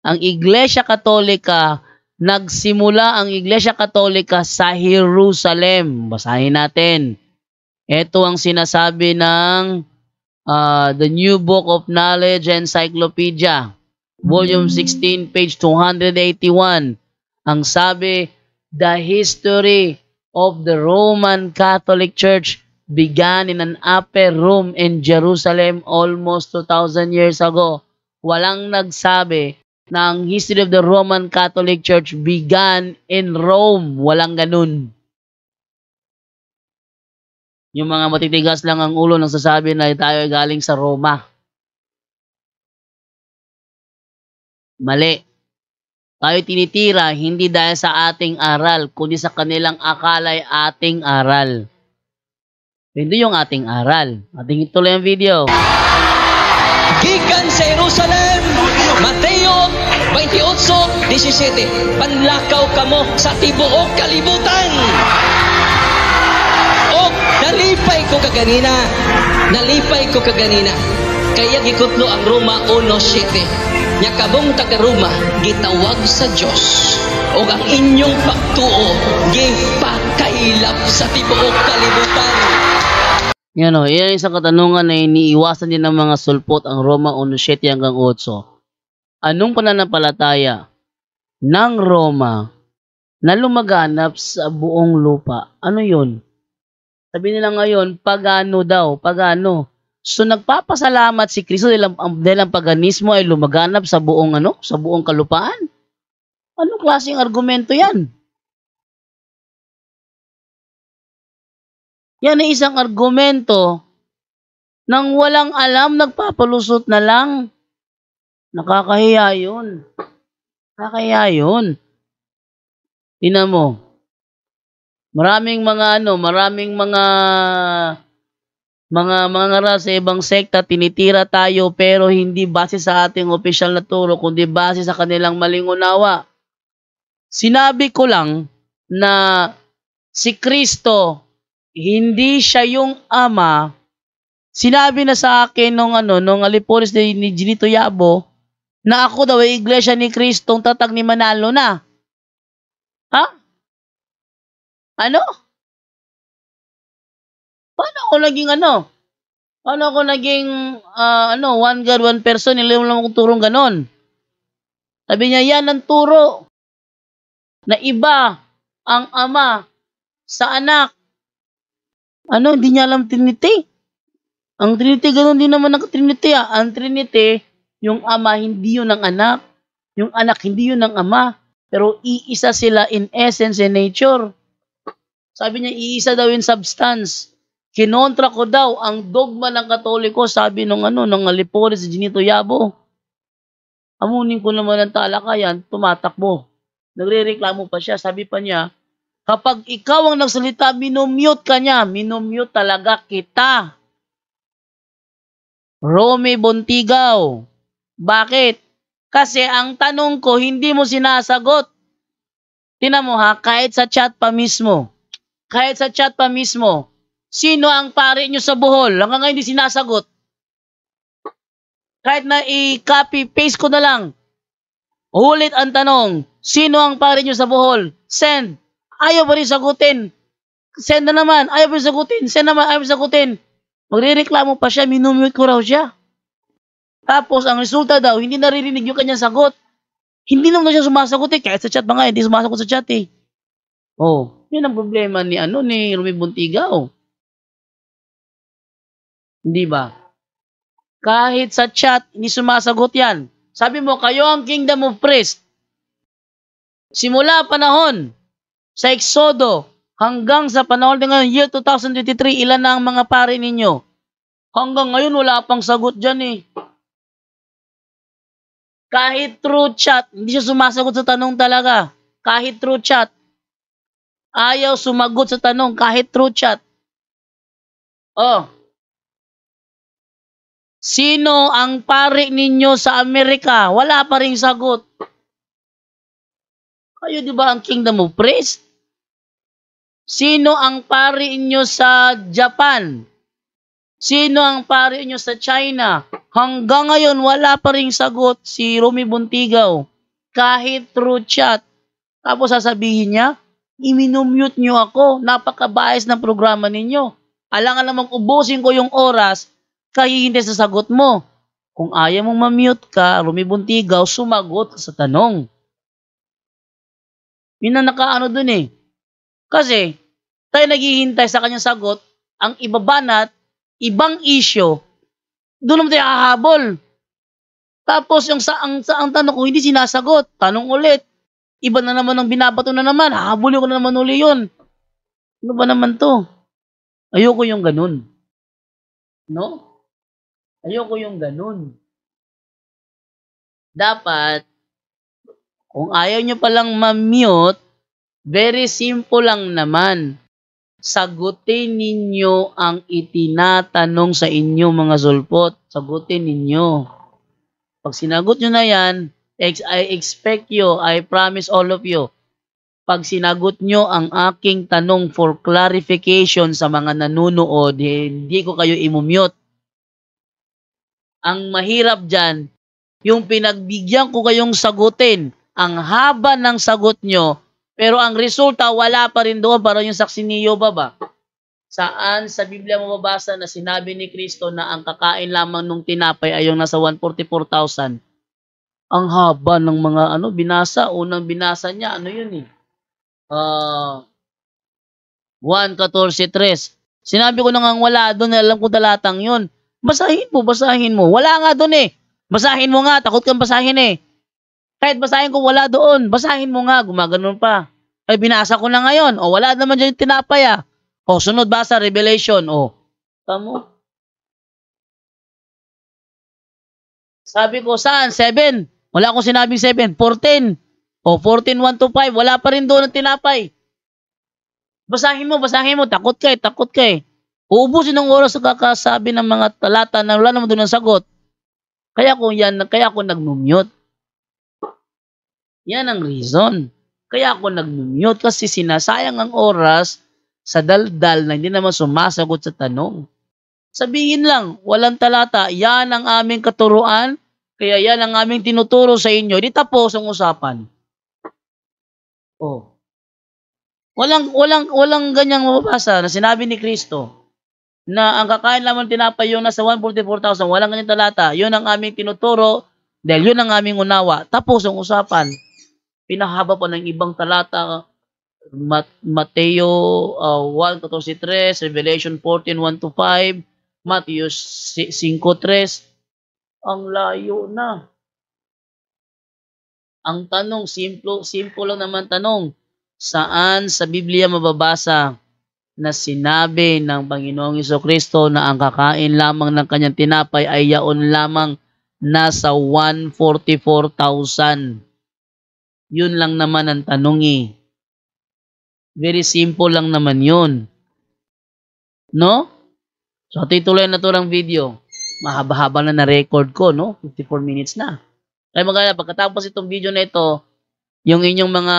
Ang Iglesia Katolika, nagsimula ang Iglesia Katolika sa Jerusalem. Basahin natin. Ito ang sinasabi ng The New Book of Knowledge Encyclopedia, Volume 16, page 281. Ang sabi, the history of the Roman Catholic Church began in an upper room in Jerusalem almost 2,000 years ago. Walang nagsabi na ang history of the Roman Catholic Church began in Rome. Walang ganun. Yung mga matitigas lang ang ulo nang sasabi na tayo ay galing sa Roma. Mali. Tayo tinitira hindi dahil sa ating aral, kundi sa kanilang akala'y ating aral. Hindi yung ating aral. Ating ituloy ang video. Gikan sa Jerusalem, Mateo 28:17. Panlakaw kamo sa tibuok kalibutan. O nalipay ko kaganina. Kaya gikutlo ang Roma 1:7. Nya kabong taga Roma gitawag sa Dios. O ang inyong pagtuo gipakailap sa tibuok kalibutan. Yan o, yan isang katanungan na iniiwasan din ng mga sulpot ang Roma 1:7 hanggang 8. Anong pananampalataya ng Roma na lumaganap sa buong lupa? Ano yun? Sabi nila ngayon, pagano daw, pagano. So nagpapasalamat si Kristo dahil ang paganismo ay lumaganap sa buong sa buong kalupaan? Anong klaseng argumento yan? Yan ay isang argumento nang walang alam, nagpapalusot na lang. Nakakahiya yun. Nakakahiya yun. Tingnan mo. Maraming mga ngaral sa ibang sekta, tinitira tayo pero hindi base sa ating opisyal na turo, kundi base sa kanilang maling unawa. Sinabi ko lang na si Kristo, hindi siya yung ama. Sinabi na sa akin nung Alipones ni Ginito Yabo, na ako daw ay iglesia ni Kristong tatag ni Manalo na. Ha? Ano? Paano ako naging Paano ako naging one God, one person, nilang lang akong turong ganon. Sabi niya, yan ang turo na iba ang ama sa anak. Hindi niya alam Trinity. Ang Trinity, ganon din naman ang Trinity. Ang Trinity, yung ama, hindi yun ang anak. Yung anak, hindi yun ang ama. Pero iisa sila in essence and nature. Sabi niya, iisa daw in substance. Kinontra ko daw ang dogma ng Katoliko, sabi nung Alipones si Ginito Yabo. Amunin ko naman ang talakayan, tumatakbo. Nagrereklamo pa siya, sabi pa niya, kapag ikaw ang nagsalita, minumute ka niya. Minumute talaga kita. Romy Bontigaw. Bakit? Kasi ang tanong ko, hindi mo sinasagot. Tingnan mo kahit sa chat pa mismo. Sino ang pare nyo sa Bohol? Hanggang ngayon hindi sinasagot. Kahit na i-copy, paste ko na lang. Ulit ang tanong, sino ang pare nyo sa Bohol? Send. Ayaw pa rin sagutin. Send na naman. Ayaw pa rin sagutin. Send naman. Ayaw pa rin sagutin. Magre-reklamo pa siya. Minumute ko raw siya. Tapos, ang resulta daw, hindi naririnig yung kanyang sagot. Hindi naman siya sumasagot kahit sa chat ba nga, hindi sumasagot sa chat yun ang problema ni Romy Bontigaw. Hindi ba? Kahit sa chat, hindi sumasagot yan. Sabi mo, kayo ang kingdom of priests. Simula panahon sa Exodo hanggang sa panahon ng year 2023, ilan na ang mga pare ninyo? Hanggang ngayon, wala pang sagot dyan Kahit through chat, hindi siya sumasagot sa tanong talaga. Kahit through chat. Ayaw sumagot sa tanong kahit through chat. Sino ang pari ninyo sa Amerika? Wala pa ring sagot. Kayo di ba ang kingdom of priests? Sino ang pari ninyo sa Japan? Sino ang pari nyo sa China? Hanggang ngayon, wala pa ring sagot si Romy Buntigaw. Kahit through chat. Tapos sasabihin niya, iminumute nyo ako. Napaka-bias ng programa ninyo. Alangan namang ubusin ko yung oras, kahihintay sa sagot mo. Kung ayaw mong ma-mute ka, Romy Buntigaw, sumagot sa tanong. Yun ang nakaano dun eh. Kasi, tayo naghihintay sa kanyang sagot, ang ibabanat, ibang issue, doon naman tayo hahabol. Tapos, ang tanong ko, hindi sinasagot. Tanong ulit. Iba na naman ang binabato na naman. Hahabulin ko na naman uli yun. Ano ba naman to? Ayoko yung ganun. No? Ayoko yung ganun. Dapat, kung ayaw nyo palang ma-mute, very simple lang naman. Sagutin ninyo ang itinatanong sa inyo mga sulpot. Sagutin ninyo. Pag sinagot nyo na yan, I expect you, I promise all of you, pag sinagot nyo ang aking tanong for clarification sa mga nanunood, hindi ko kayo imumute. Ang mahirap dyan, yung pinagbigyan ko kayong sagutin, ang haba ng sagot nyo, pero ang resulta wala pa rin doon, para yung saksi ni Yoba ba? Saan sa Biblia mababasa na sinabi ni Kristo na ang kakain lamang nung tinapay ay yung nasa 144,000? Ang haba ng mga binasa, unang binasa niya, yun eh? 1:14-3. Sinabi ko na nga wala doon, alam ko talatang yun. Basahin mo. Wala nga doon eh. Basahin mo nga, takot kang basahin eh. Kahit basahin ko, wala doon. Basahin mo nga, gumaganon pa. Ay, binasa ko na ngayon. O, wala naman dyan yung tinapay ah. O, sunod basa, Revelation. O, tamo. Sabi ko, saan? 7. Wala akong sinabing 7. 14. O, 14:1-5. Wala pa rin doon ang tinapay. Basahin mo. Takot ka eh. Uubusin ng oras sa kakasabi ng mga talata na wala naman doon ang sagot. Kaya ako nag-mute. Yan ang reason. Kaya ako nag-mute kasi sinasayang ang oras sa daldal na hindi naman sumasagot sa tanong. Sabihin lang, walang talata, yan ang aming katuruan, kaya yan ang aming tinuturo sa inyo. Di tapos ang usapan. Oh. Walang ganyang mababasa na sinabi ni Kristo na ang kakain lamang tinapay yung nasa 144,000, walang ganyang talata. Yun ang aming tinuturo dahil yun ang aming unawa. Tapos ang usapan. Pinahaba pa ng ibang talata, Mateo 1:14-3, Revelation 14:1-5, Matthew 5:3. Ang layo na. Ang tanong, simple lang naman tanong. Saan sa Biblia mababasa na sinabi ng Panginoong Jesucristo na ang kakain lamang ng kanyang tinapay ay yaon lamang nasa 144,000? Yun lang naman ang tanong eh. Very simple lang naman yun. No? So, tituloy na to ng video. Mahaba-haba na na-record ko, no? 54 minutes na. Kaya maganda, pagkatapos itong video na ito, yung inyong mga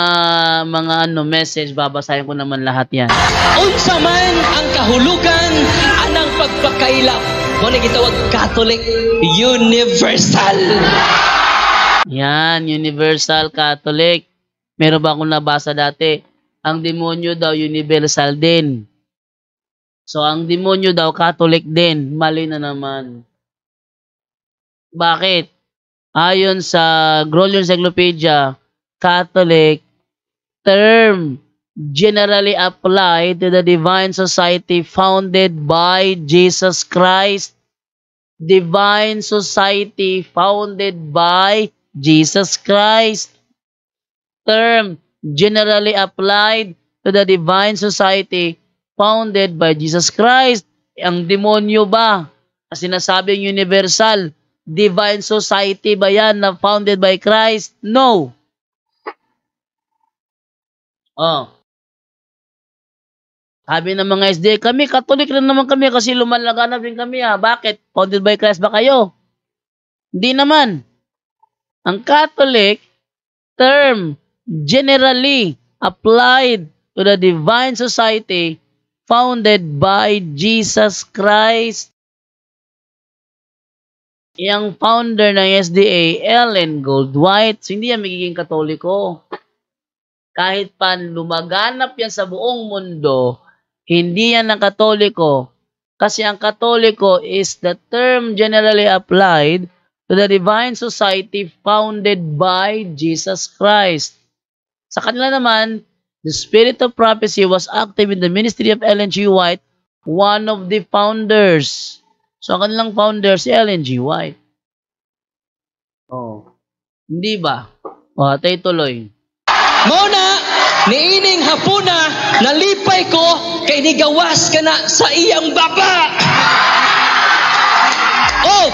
message, babasahin ko naman lahat yan. Unsa man ang kahulugan anang pagpakailap mo na gitawag Catholic Universal. Yan, Universal Catholic. Meron ba akong nabasa dati? Ang demonyo daw universal din. So, ang demonyo daw Catholic din. Mali na naman. Bakit? Ayon sa Grolion Encyclopedia, Catholic term generally applied to the divine society founded by Jesus Christ. Divine society founded by Jesus Christ. Term generally applied to the divine society founded by Jesus Christ. Ang demonyo ba? Sinasabing universal, divine society ba yan na founded by Christ? No. Oh. Sabi ng mga SD, kami Catholic rin naman kami kasi lumalaganap din kami ha. Bakit? Founded by Christ ba kayo? Hindi naman. Ang Catholic term generally applied to the divine society founded by Jesus Christ. Yang founder ng SDA, Ellen Goldwhite, so hindi yan magiging Katoliko. Kahit pa lumaganap yan sa buong mundo, hindi yan ang Katoliko. Kasi ang Katoliko is the term generally applied to the divine society founded by Jesus Christ. Sa kanila naman, the spirit of prophecy was active in the ministry of Ellen G. White, one of the founders. So, ang kanilang founder, si Ellen G. White. Oh. Hindi ba? O, tayo tuloy. Muna, niining hapuna, nalipay ko, kay nigawas ka na sa iyang baba. Oh,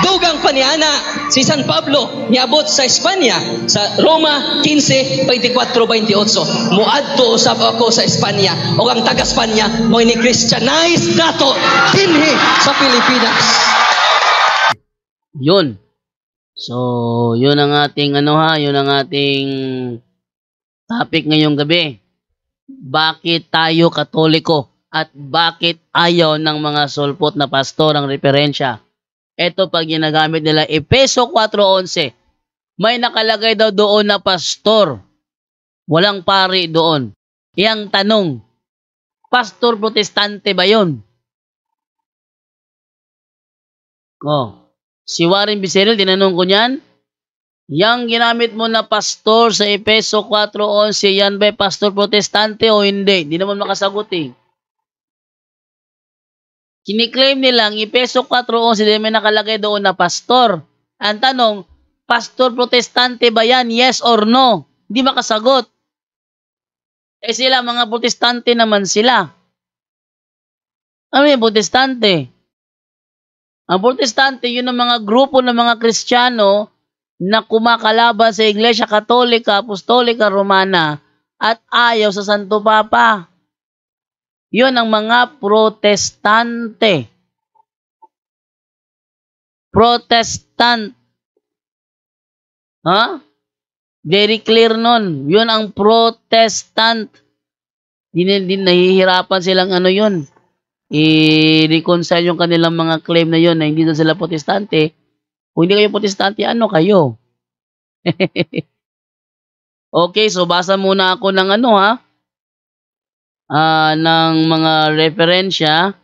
dugang paniana, si San Pablo, niabot sa Espanya, sa Roma 15:24-28. Muadto usab ako sa Espanya, o ang taga-Espanya, mo ni Christianize nato, dinhi sa Pilipinas. Yun. So, yun ang ating yun ang ating topic ngayong gabi. Bakit tayo Katoliko at bakit ayaw ng mga sulpot na pastor ang referensya? Ito pag ginagamit nila Efeso 4:11. May nakalagay daw doon na pastor. Walang pari doon. Iyang tanong, pastor protestante ba yun? Oh, si Warren Biseril, tinanong ko niyan, yang ginamit mo na pastor sa Efeso 4:11, yan ba pastor protestante o hindi? Hindi naman makasagot eh. Kiniklaim nilang Efeso 4:11 din may nakalagay doon na pastor. Ang tanong, pastor protestante ba yan? Yes or no? Hindi makasagot. Eh sila, mga protestante naman sila. Ano yung protestante? Ang protestante, yun ang mga grupo ng mga Kristiyano na kumakalaban sa Iglesia Katolika, Apostolika, Romana at ayaw sa Santo Papa. Yun ang mga protestante. Protestant. Ha? Very clear nun. Yun ang protestant. Din nahihirapan silang yun. I-reconcile yung kanilang mga claim na yun na hindi na sila protestante. Kung hindi kayo protestante, ano kayo? Okay, so basa muna ako ng ng mga referensya.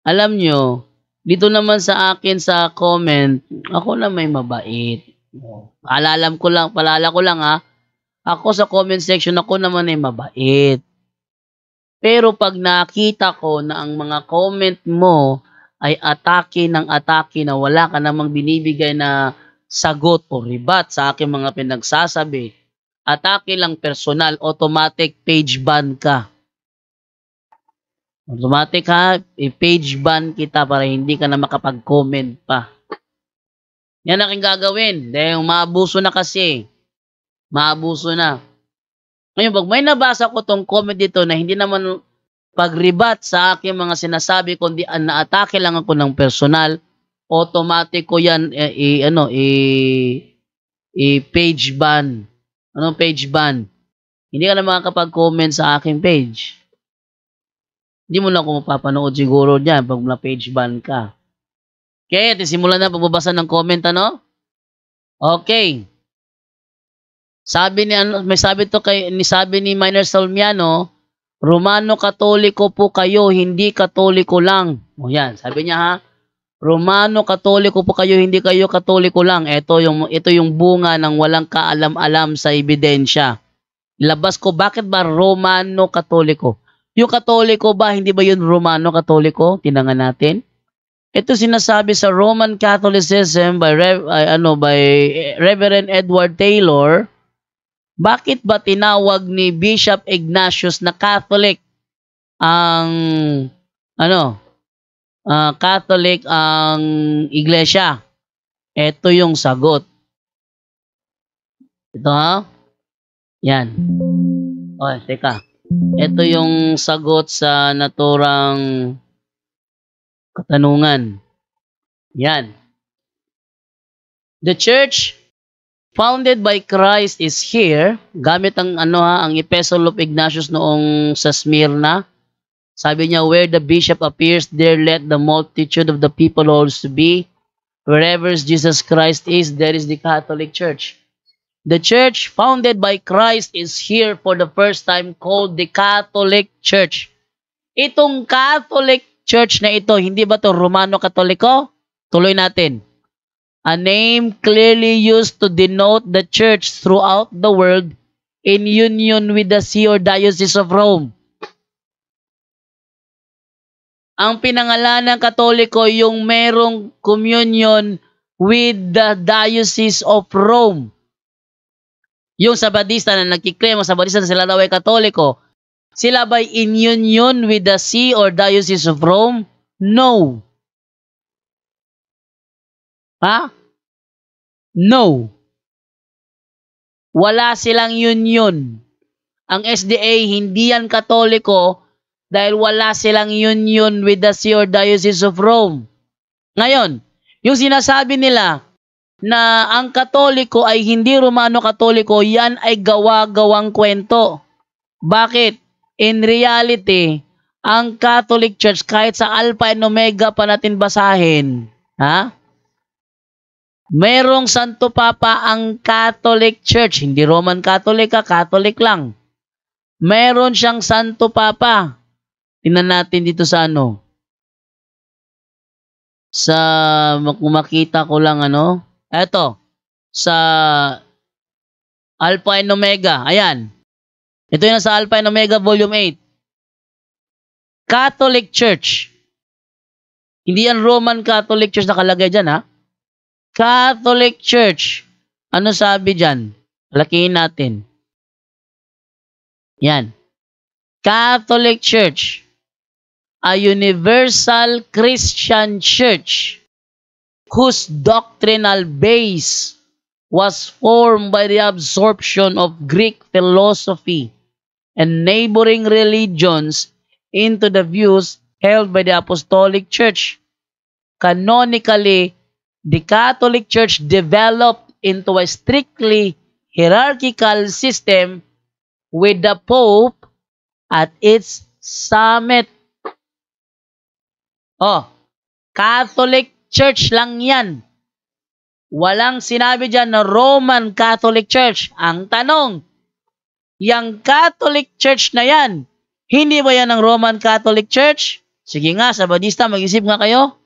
Alam nyo, dito naman sa akin sa comment, ako na may mabait. Paalala ko lang ako sa comment section, ako naman ay mabait. Pero pag nakita ko na ang mga comment mo ay atake na wala ka namang binibigay na sagot o ribat sa aking mga pinagsasabi, atake lang personal, automatic page ban ka. Automatic i-page ban kita para hindi ka na makapag-comment pa. Yan aking gagawin. Dahil maabuso na kasi. Maabuso na. Ngayon, pag may nabasa ko tong comment dito na hindi naman pag-rebat sa aking mga sinasabi, kundi na-atake lang ako ng personal, automatic ko yan i-page ban. Anong page ban? Hindi ka na makakapag-comment sa aking page. Hindi mo na ako mapapanood siguro dyan pag na-page ban ka. Okay, simulan na pagbabasa ng comment, Okay. Sabi ni Minor Salmiano, Romano Katoliko po kayo, hindi Katoliko lang. O yan, sabi niya Romano Katoliko po kayo, hindi kayo Katoliko lang. Ito yung bunga ng walang kaalam-alam sa ebidensya. Labas ko, bakit ba Romano Katoliko? Yung Katoliko ba, hindi ba yun Romano Katoliko? Tinangan natin. Ito sinasabi sa Roman Catholicism by Reverend Edward Taylor. Bakit ba tinawag ni Bishop Ignatius na Catholic ang Catholic ang iglesia? Ito yung sagot. Ito Yan. Teka. Ito yung sagot sa naturang katanungan. Yan. The church founded by Christ is here. Gamit ang ang Epistle of Ignatius noong sa Smyrna. Sabi niya, where the bishop appears, there let the multitude of the people also be. Wherever Jesus Christ is, there is the Catholic Church. The church founded by Christ is here for the first time called the Catholic Church. Itong Catholic Church na ito, hindi ba ito Romano Katoliko? Tuloy natin. A name clearly used to denote the church throughout the world in union with the See or Diocese of Rome. Ang pinangalan ng Katoliko yung merong communion with the Diocese of Rome. Yung Sabadista na nagkiklaim, ang Sabadista na sila daw ay Katoliko, sila ba in union with the See or Diocese of Rome? No. Ha? No. Wala silang union. Ang SDA hindi yan Katoliko dahil wala silang union with the See or Diocese of Rome. Ngayon, yung sinasabi nila na ang Katoliko ay hindi Romano Katoliko, yan ay gawa-gawang kwento. Bakit? In reality, ang Catholic Church, kahit sa Alpha and Omega pa natin basahin, ha? Merong Santo Papa ang Catholic Church, hindi Roman Catholic ka, Catholic lang. Meron siyang Santo Papa. Tingnan natin dito sa ano. Sa, makita ko lang ano. Eto, sa Alpha and Omega. Ayan. Ito yung sa Alpha and Omega Volume 8. Catholic Church. Hindi yan Roman Catholic Church nakalagay dyan, ha? Catholic Church. Ano sabi dyan? Lakihin natin. Yan. Catholic Church. A universal Christian church whose doctrinal base was formed by the absorption of Greek philosophy and neighboring religions into the views held by the Apostolic Church. Canonically, the Catholic Church developed into a strictly hierarchical system with the Pope at its summit. Oh, Catholic Church lang yan. Walang sinabi dyan na Roman Catholic Church. Ang tanong, yung Catholic Church na yan, hindi ba yan ang Roman Catholic Church? Sige nga, Sabadista, mag-isip nga kayo.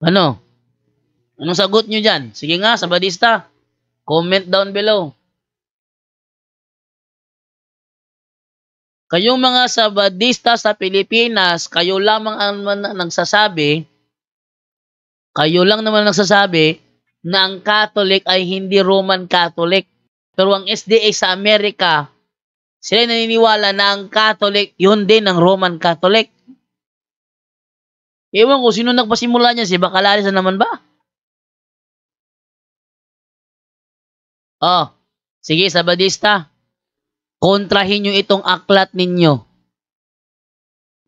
Ano? Anong sagot nyo dyan? Sige nga, Sabadista. Comment down below. Kayong mga Sabadista sa Pilipinas, kayo lamang ang nagsasabi, kayo lang naman nagsasabi na ang Catholic ay hindi Roman Catholic. Pero ang SDA sa Amerika, sila naniniwala na ang Catholic, yun din ang Roman Catholic. Ewan ko, sino nagpasimula niya? Si Bacalaris na naman ba? Oh, sige, Sabadista. Kontrahin nyo itong aklat ninyo.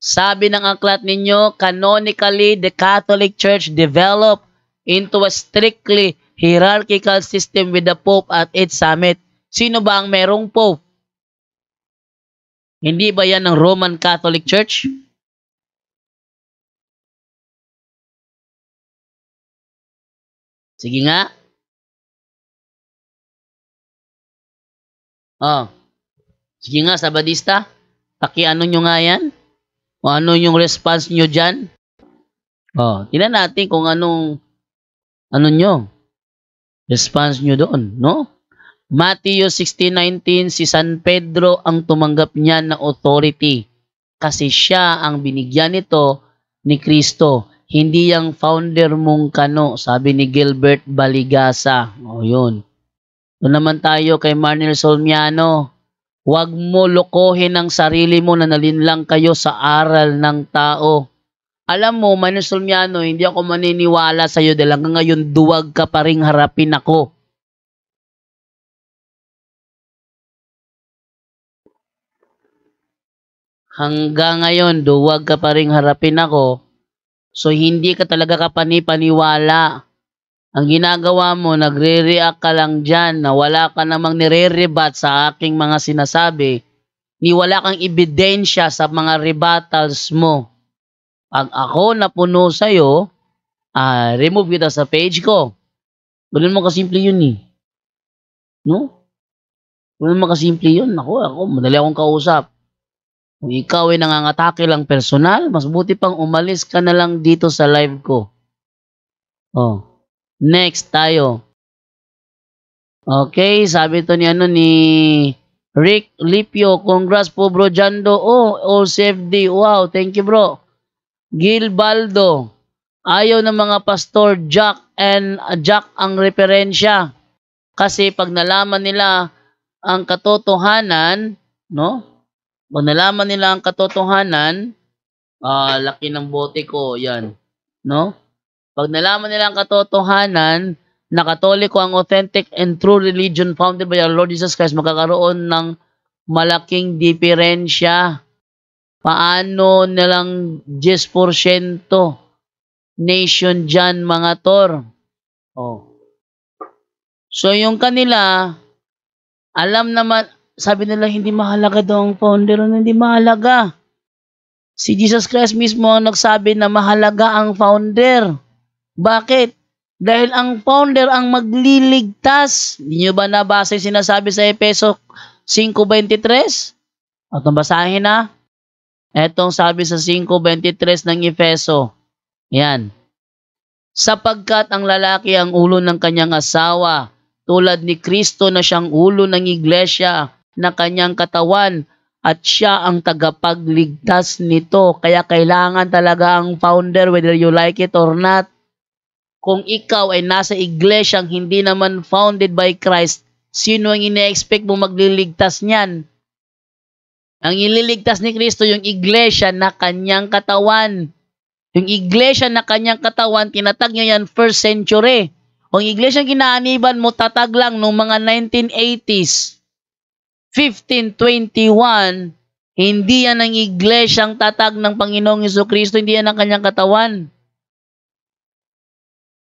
Sabi ng aklat ninyo, canonically, the Catholic Church developed into a strictly hierarchical system with the Pope at its summit. Sino ba ang merong Pope? Hindi ba yan ng Roman Catholic Church? Sige nga. Oh. Sige nga, Sabadista. Pakiano nyo nga yan? O ano yung response nyo dyan? Oh, tingnan natin kung anong nyo. Response nyo doon, no? Matthew 16:19, si San Pedro ang tumanggap niya na authority kasi siya ang binigyan nito ni Kristo. Hindi yung founder mong kano, sabi ni Gilbert Baligasa. O yun. Doon naman tayo kay Marnel Solmiano. Huwag mo lokohin ang sarili mo na nalinlang kayo sa aral ng tao. Alam mo, Marnel Solmiano, hindi ako maniniwala sa iyo dahil hanggang ngayon duwag ka pa ring harapin ako. Hanggang ngayon, duwag ka pa ring harapin ako. So, hindi ka talaga kapani-paniwala. Ang ginagawa mo, nagre-react ka lang dyan na wala ka namang nire-rebat sa aking mga sinasabi. ni wala kang ebidensya sa mga rebuttals mo. Pag ako napuno sa'yo, remove kita sa page ko. Ganun mo kasimple yun eh. No? Ganun mo kasimple yun. Ako, madali akong kausap. Kung ikaw ay nangangatake lang personal, mas buti pang umalis ka na lang dito sa live ko. Oh. Next tayo. Okay, sabi to ni Rick Lipio, congrats po bro Jando. Oh, all CFD. Wow, thank you bro. Gil Baldo, ayaw ng mga pastor Jack ang referensya. Kasi pag nalaman nila ang katotohanan, no? Pag nalaman nila ang katotohanan, laki ng bote ko, yan, no? Pag nalaman nila ang katotohanan, na Katoliko ang authentic and true religion founded by our Lord Jesus Christ, magkakaroon ng malaking diferensya. Paano nilang 10% nation dyan, mga tor? Oh. So, yung kanila, alam naman, sabi nila, hindi mahalaga daw ang founder. Hindi mahalaga. Si Jesus Christ mismo ang nagsabi na mahalaga ang founder. Bakit? Dahil ang founder ang magliligtas. Hindi nyo ba nabasa yung sinasabi sa Efeso 5:23? At basahin na. Etong sabi sa 5:23 ng Efeso. Yan. Sapagkat ang lalaki ang ulo ng kanyang asawa, tulad ni Kristo na siyang ulo ng iglesia na kanyang katawan, at siya ang tagapagligtas nito. Kaya kailangan talaga ang founder, whether you like it or not. Kung ikaw ay nasa iglesyang hindi naman founded by Christ, sino ang ine-expect mo magliligtas niyan? Ang ililigtas ni Kristo yung iglesia na kanyang katawan. Yung iglesia na kanyang katawan, tinatag niya yan 1st century. Kung iglesia ginaaniban mo, tatag lang noong mga 1980s, 1521, hindi yan ang iglesyang tatag ng Panginoong Jesucristo, hindi yan ang kanyang katawan.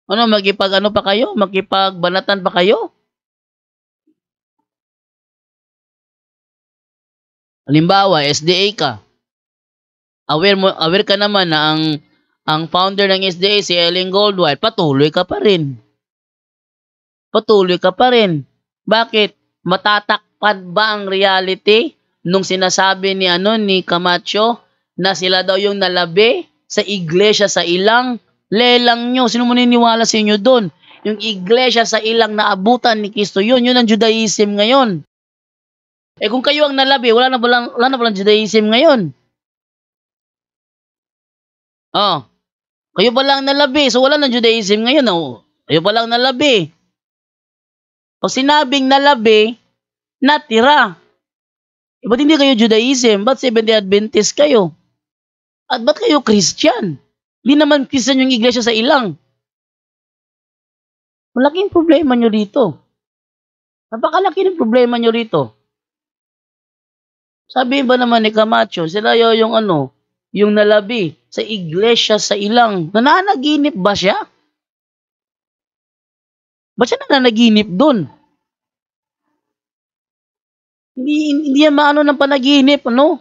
Ano, makipag-ano pa kayo? Makipagbanatan pa kayo? Halimbawa, SDA ka. Aware ka naman na ang founder ng SDA, si Ellen Goldwhite, patuloy ka pa rin. Patuloy ka pa rin. Bakit? Matatakpan ba ang reality nung sinasabi ni Camacho na sila daw yung nalabi sa iglesia sa ilang? Lelang nyo. Sino mo niniwala sa inyo doon? Yung iglesia sa ilang naabutan ni Kristo, yun ang Judaism ngayon. Eh kung kayo ang nalabi, wala na palang Judaism ngayon. Oh, kayo pa lang nalabi, so wala na Judaism ngayon. Oh. Kayo pa lang nalabi. O sinabing nalabi, natira. Eh, ba't hindi kayo Judaism? Ba't Seventh-day Adventist kayo? At ba't kayo Christian? Hindi naman Christian yung iglesia sa ilang. Malaking problema nyo rito. Napakalaki ng problema nyo rito. Sabi ba naman ni Camacho, sila yung nalabi sa iglesia sa ilang. Nananaginip ba siya? Ba't siya nananaginip doon? Hindi yan maano ng panaginip, ano?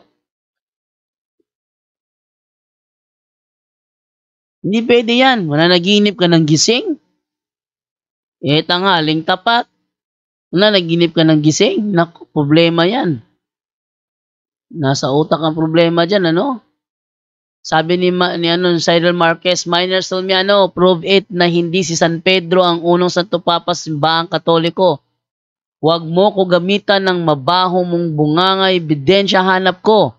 Hindi pwede yan. Mananaginip ka ng gising? Tanghaling tapat. Nananaginip ka ng gising? Naku, problema yan. Nasa utak ang problema dyan, ano? Sabi ni Cyril Marquez, Minor Solmiano, prove it na hindi si San Pedro ang unang Santo Papa simbahang Katoliko. Huwag mo ko gamitan ng mabaho mong bunganga, ebidensya hanap ko.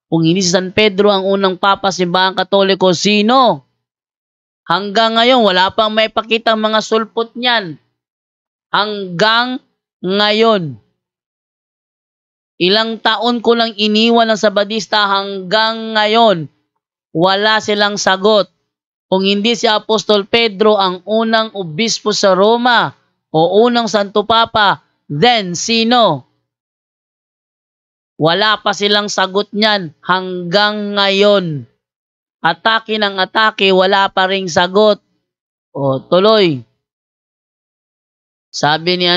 Kung hindi si San Pedro ang unang Papa simbahang Katoliko, sino? Hanggang ngayon, wala pang may pakitang mga sulpot niyan. Hanggang ngayon. Ilang taon ko lang iniwan ng Sabadista hanggang ngayon. Wala silang sagot. Kung hindi si Apostol Pedro ang unang obispo sa Roma o unang Santo Papa, then sino? Wala pa silang sagot niyan hanggang ngayon. Atake ng atake, wala pa ring sagot. O tuloy. Sabi ni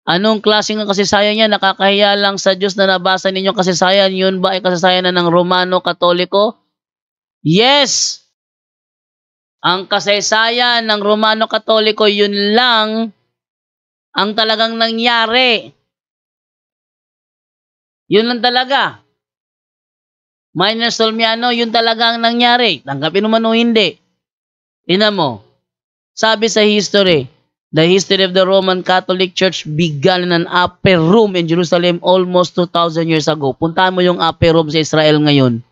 Anong klaseng kasaysayan yan? Nakakahiya lang sa Diyos na nabasa ninyo kasaysayan. Yun ba ay kasaysayan na ng Romano Katoliko? Yes! Ang kasaysayan ng Romano Katoliko, yun lang ang talagang nangyari. Yun lang talaga. Minor Solmiano, yun talaga ang nangyari. Tanggapin mo man o hindi. Tingnan mo. Sabi sa history, the history of the Roman Catholic Church began in an upper room in Jerusalem almost 2,000 years ago. Puntahan mo yung upper room sa Israel ngayon.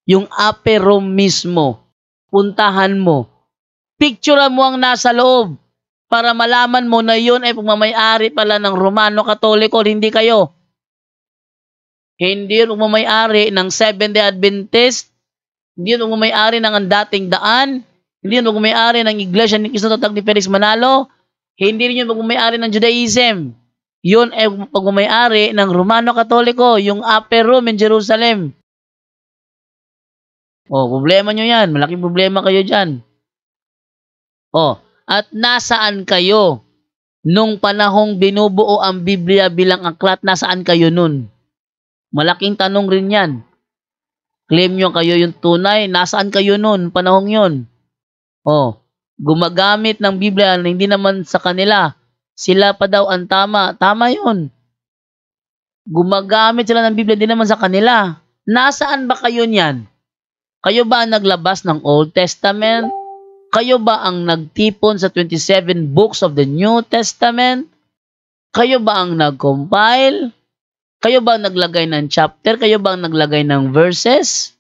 Yung upper room mismo. Puntahan mo. Picturean mo ang nasa loob para malaman mo na yun ay pagmamayari pala ng Romano Katoliko, hindi kayo. Hindi yun pagmamayari ng Seventh-day Adventist, hindi yun pagmamayari ng ang dating daan, hindi yun pagmamayari ng Iglesia ni Cristo Tatag ni Felix Manalo, hindi rin yun pagmamayari ng Judaism. Yun ay pagmamayari ng Romano Katoliko, yung upper room in Jerusalem. Oh, problema nyo yan. Malaking problema kayo dyan. Oh, at nasaan kayo nung panahong binubuo ang Biblia bilang aklat? Nasaan kayo nun? Malaking tanong rin yan. Claim nyo kayo yung tunay. Nasaan kayo nun? Panahong yun. Oh, gumagamit ng Biblia na hindi naman sa kanila. Sila pa daw ang tama. Tama yun. Gumagamit sila ng Biblia hindi naman sa kanila. Nasaan ba kayo niyan? Kayo ba ang naglabas ng Old Testament? Kayo ba ang nagtipon sa 27 books of the New Testament? Kayo ba ang nag-compile? Kayo ba ang naglagay ng chapter? Kayo ba ang naglagay ng verses?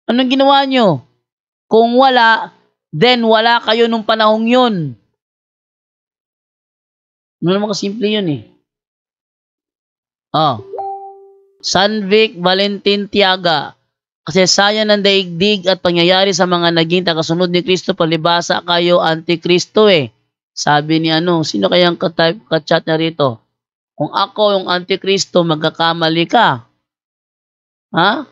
Anong ginawa nyo? Kung wala, then wala kayo nung panahong yun. Ano naman kasimple yun eh. Oh. Sanvic Valentin Tiaga. Kasaysayan ng daigdig at pangyayari sa mga naging tagasunod ni Kristo, palibasa kayo antikristo eh. Sabi ni sino kayang ka-chat na rito? Kung ako yung antikristo, magkakamali ka. Ha?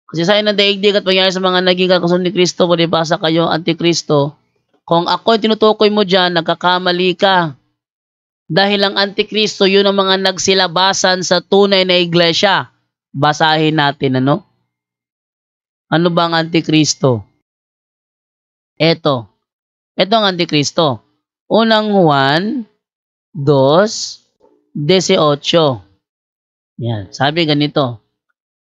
Kasaysayan ng daigdig at pangyayari sa mga naging tagasunod ni Kristo, palibasa kayo antikristo. Kung ako yung tinutukoy mo dyan, nagkakamali ka. Dahil ang antikristo, yun ang mga nagsilabasan sa tunay na iglesia. Basahin natin, Ano ba ang Antikristo? Ito ang Antikristo. Unang Juan 2:18. Yan, sabi ganito.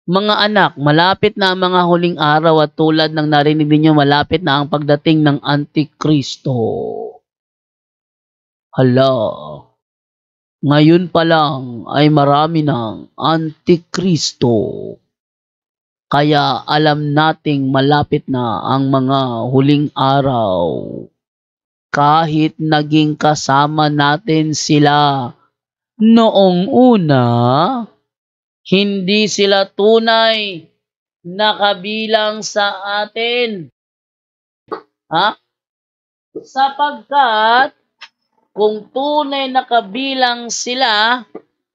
Mga anak, malapit na ang mga huling araw at tulad ng narinig ninyo, malapit na ang pagdating ng Antikristo. Hala, ngayon pa lang ay marami ng Antikristo. Kaya alam nating malapit na ang mga huling araw. Kahit naging kasama natin sila noong una, hindi sila tunay na kabilang sa atin. Ha? Sapagkat kung tunay na kabilang sila,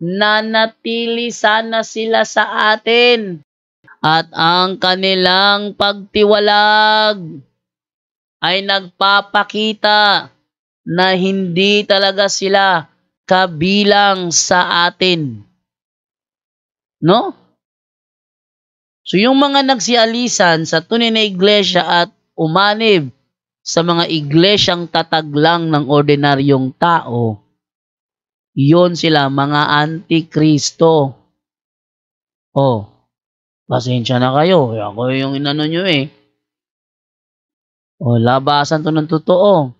nanatili sana sila sa atin. At ang kanilang pagtiwalag ay nagpapakita na hindi talaga sila kabilang sa atin. No? So yung mga nagsialisan sa tunay na iglesia at umanib sa mga iglesyang tatag lang ng ordinaryong tao, yon sila mga antikristo. Oh. Pasensya na kayo. Ako yung inano nyo eh. O, labasan to ng totoo.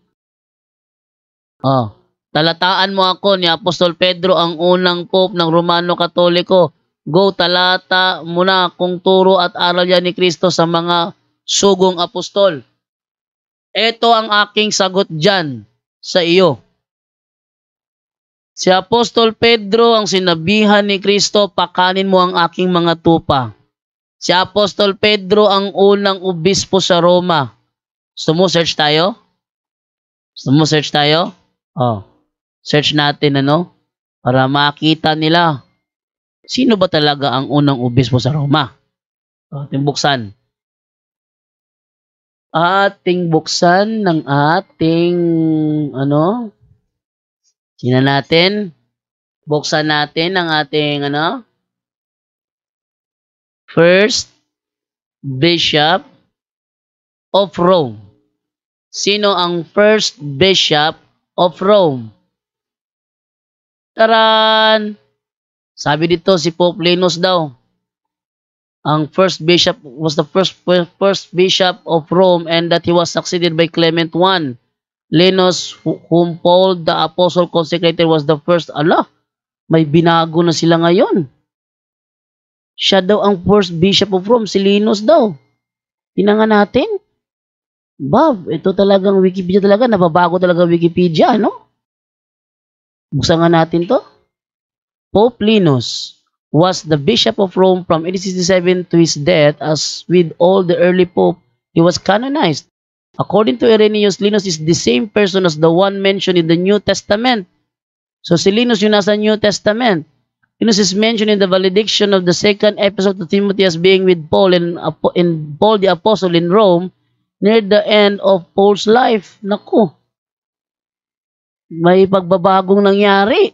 Talataan mo ako ni Apostol Pedro, ang unang pope ng Romano Katoliko. Go, talata muna kung turo at aral yan ni Kristo sa mga sugong apostol. Ito ang aking sagot dyan sa iyo. Si Apostol Pedro ang sinabihan ni Kristo, pakanin mo ang aking mga tupa. Si Apostol Pedro ang unang obispo sa Roma. Gusto mo search tayo? Search natin para makita nila sino ba talaga ang unang obispo sa Roma. Ating buksan. Ating buksan ng ating sino natin? Buksan natin ang ating first bishop of Rome. Sino ang first bishop of Rome? Taran! Sabi dito si Pope Linus daw. Ang first bishop was the first bishop of Rome and that he was succeeded by Clement I. Linus, whom Paul the Apostle consecrated, was the first. May binago na sila ngayon. Siya daw ang first bishop of Rome, si Linus daw. Tingnan natin. Bob, ito talagang Wikipedia talaga, nababago talaga Wikipedia, no? Buksan nga natin to. Pope Linus was the bishop of Rome from 867 to his death. As with all the early pope, he was canonized. According to Irenaeus, Linus is the same person as the one mentioned in the New Testament. So si Linus yung nasa New Testament. Linus is mentioned in the valediction of the second epistle to Timothy as being with Paul and Paul the Apostle in Rome near the end of Paul's life. Naku, may pagbabagong nangyari.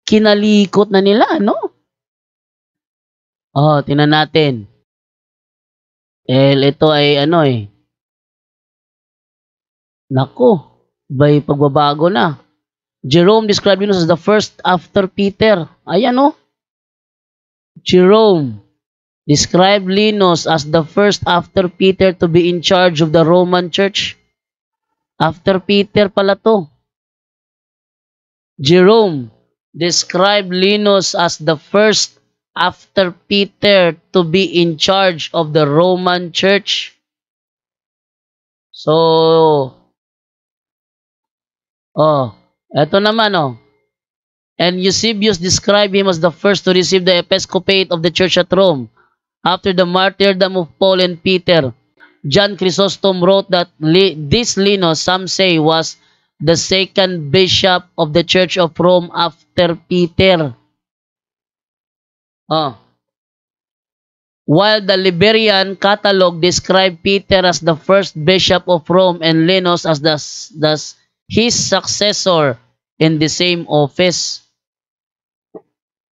Kinalikot na nila, no? Tingnan natin. Ito ay Naku, may pagbabago na. Jerome described Linus as the first after Peter. Ayan, Jerome described Linus as the first after Peter to be in charge of the Roman Church. After Peter pala to. Jerome described Linus as the first after Peter to be in charge of the Roman Church. So, eto naman, And Eusebius described him as the first to receive the episcopate of the church at Rome. After the martyrdom of Paul and Peter, John Chrysostom wrote that this Linus, some say, was the second bishop of the church of Rome after Peter. While the Liberian catalog described Peter as the first bishop of Rome and Linus as his successor in the same office.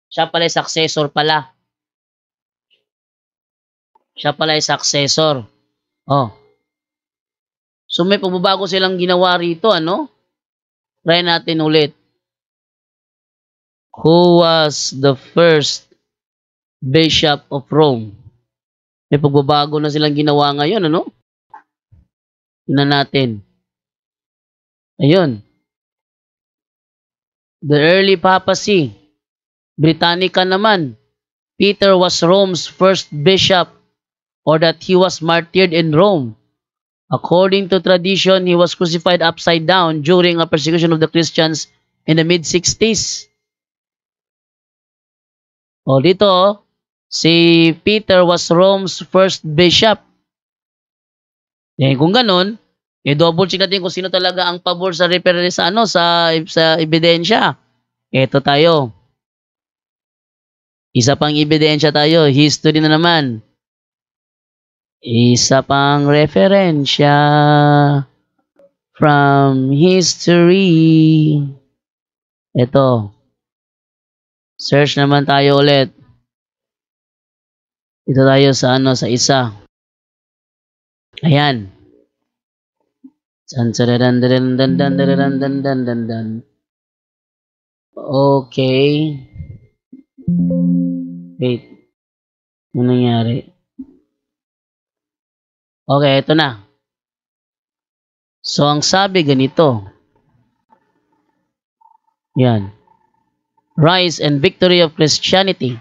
Siya pala yung successor pala. Siya pala yung successor. So may pagbabago silang ginawa rito, Try natin ulit. Who was the first bishop of Rome? May pagbabago na silang ginawa ngayon, Tingnan natin. Ayun. The early papacy. Britannica naman. Peter was Rome's first bishop, or that he was martyred in Rome. According to tradition, he was crucified upside down during a persecution of the Christians in the mid-60s. Dito, si Peter was Rome's first bishop. Kung ganun, double check natin kung sino talaga ang pabor sa reference sa ebidensya. Ito tayo. Isa pang ebidensya tayo, history na naman. Isa pang referensya from history. Ito. Search naman tayo ulit. Ito tayo sa sa isa. Ayan. Okay. Wait. Ano nangyari? Okay, ito na. So, ang sabi ganito. Yan. Rise and victory of Christianity.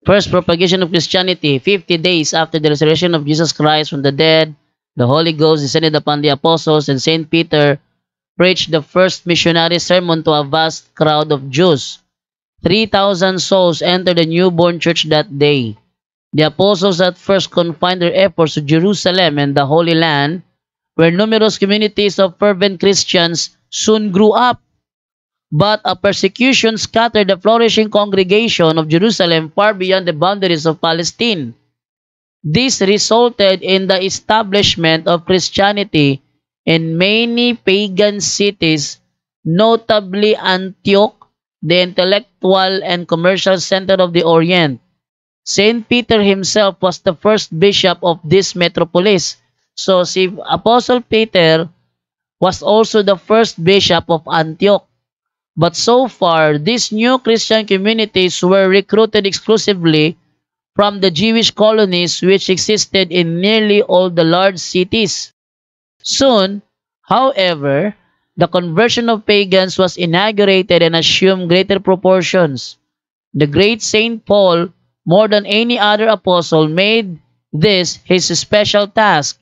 First propagation of Christianity, 50 days after the resurrection of Jesus Christ from the dead, the Holy Ghost descended upon the apostles, and Saint Peter preached the first missionary sermon to a vast crowd of Jews. 3,000 souls entered the newborn church that day. The apostles at first confined their efforts to Jerusalem and the Holy Land, where numerous communities of fervent Christians soon grew up. But a persecution scattered the flourishing congregation of Jerusalem far beyond the boundaries of Palestine. This resulted in the establishment of Christianity in many pagan cities, notably Antioch, the intellectual and commercial center of the Orient. Saint Peter himself was the first bishop of this metropolis. So si Apostle Peter was also the first bishop of Antioch. But so far, these new Christian communities were recruited exclusively from the Jewish colonies which existed in nearly all the large cities. Soon, however, the conversion of pagans was inaugurated and assumed greater proportions. The great Saint Paul, more than any other apostle, made this his special task.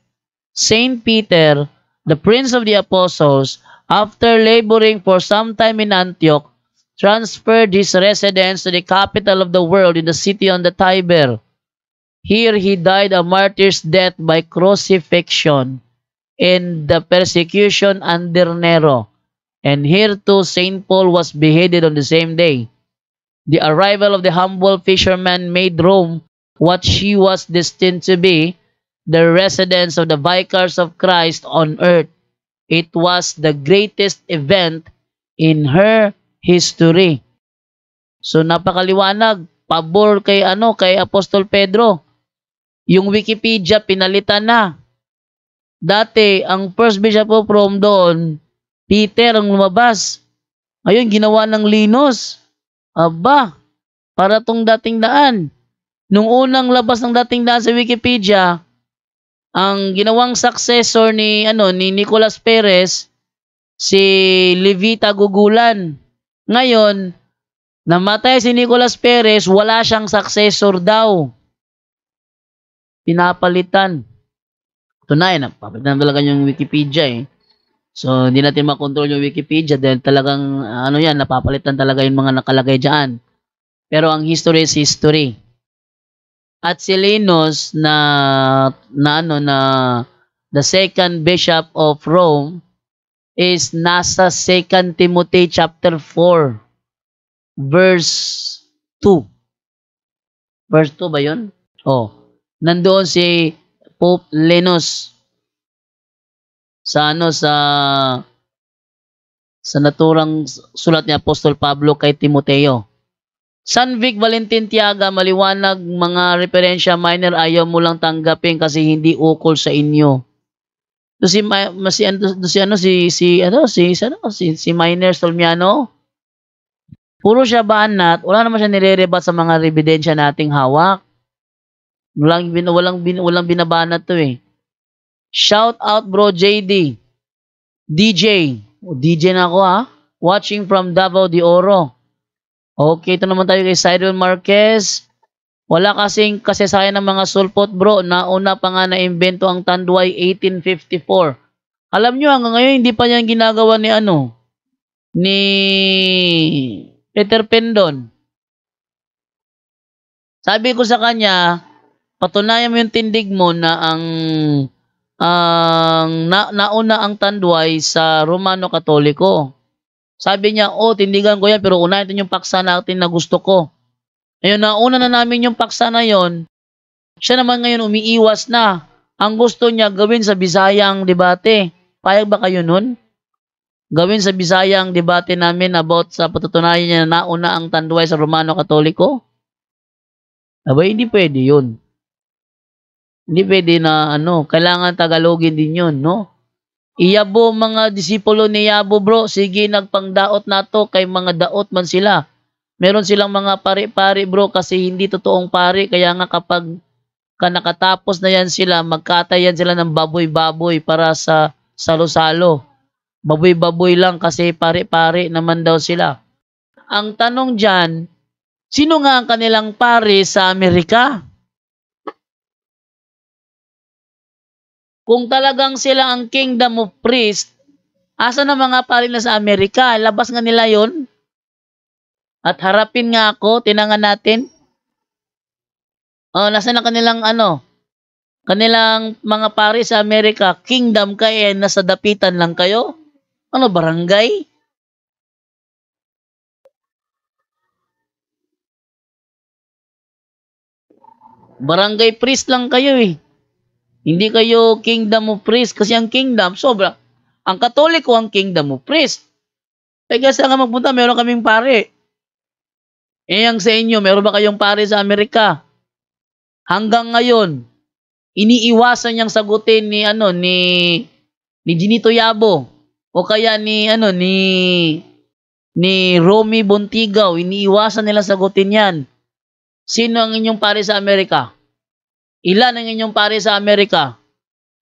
Saint Peter, the prince of the apostles, after laboring for some time in Antioch, transferred his residence to the capital of the world in the city on the Tiber. Here he died a martyr's death by crucifixion in the persecution under Nero. And here too Saint Paul was beheaded on the same day. The arrival of the humble fisherman made Rome what she was destined to be, the residence of the vicars of Christ on earth. It was the greatest event in her history. So napakaliwanag, pabor kay kay Apostol Pedro. Yung Wikipedia pinalitan na. Dati ang first bishop of Rome doon, Peter ang lumabas. Ngayon ginawa ng Linus. Aba, para tong dating daan. Nung unang labas ng dating daan sa Wikipedia, ang ginawang successor ni Nicolas Perez, si Levita Gugulan. Ngayon, namatay si Nicolas Perez, wala siyang successor daw. Pinapalitan. Tunay, napapalitan talaga yung Wikipedia eh. So, hindi natin makontrol yung Wikipedia dahil talagang, napapalitan talaga yung mga nakalagay dyan. Pero ang history is history. At si Linus the second bishop of Rome is nasa 2 Timothy chapter 4 verse 2. Verse 2 ba yun? Oh. Nandoon si Pope Linus sa naturang sulat ni Apostol Pablo kay Timoteo. San Vic Valentin Tiaga, maliwanag mga referensya minor, ayaw mo lang tanggapin kasi hindi ukol sa inyo. Si Minor Solmiano, puro siya banat, wala naman siya nire-rebat sa mga ebidensya nating hawak. Walang binabanat to eh. Shout out bro JD. DJ. DJ na ako ha. Watching from Davao de Oro. Okay, ito naman tayo kay Cyril Marquez. Wala kasing kasaysayan ng mga sulpot bro. Nauna pa nga na-invento ang Tanduay 1854. Alam nyo, hanggang ngayon hindi pa niyan ginagawa ni Peter Pendon. Sabi ko sa kanya, patunayan mo yung tindig mo na nauna ang Tanduay sa Romano Katoliko. Sabi niya, tindigan ko yan, pero unahin natin yung paksa natin na gusto ko. Ngayon, nauna na namin yung paksa na yon. Siya naman ngayon umiiwas na. Ang gusto niya gawin sa Bisaya ang debate. Payag ba kayo nun? Gawin sa Bisaya ang debate namin about sa patutunayan niya na nauna ang Tanduay sa Romano Katoliko? Abay, hindi pwede yun. Hindi pwede na kailangan Tagalogin din yun, no? Iyabo mga disipulo ni Yabo bro, sige nagpangdaot na to, kay mga daot man sila. Meron silang mga pari-pari bro kasi hindi totoong pari, kaya nga kapag nakatapos na yan sila, magkatayan sila ng baboy-baboy para sa salo-salo. Baboy-baboy lang kasi pari-pari naman daw sila. Ang tanong dyan, sino nga ang kanilang pari sa Amerika? Kung talagang sila ang kingdom of priest, asa na mga pari na sa Amerika? Labas nga nila yon. At harapin nga ako, tinangan natin. Nasa na kanilang kanilang mga pari sa Amerika, kingdom kayo, nasa dapitan lang kayo? Barangay? Barangay priest lang kayo eh. Hindi kayo kingdom of priest kasi ang kingdom, sobra. Ang Katoliko ang kingdom of priest. Kaya sa nga magpunta, meron kaming pare. Eh, ang sa inyo, meron ba kayong pare sa Amerika? Hanggang ngayon, iniiwasan niyang sagutin ni Ginito Yabo o kaya ni Romy Bontigaw, iniiwasan nila sagutin 'yan. Sino ang inyong pare sa Amerika? Ilan ang inyong pare sa Amerika?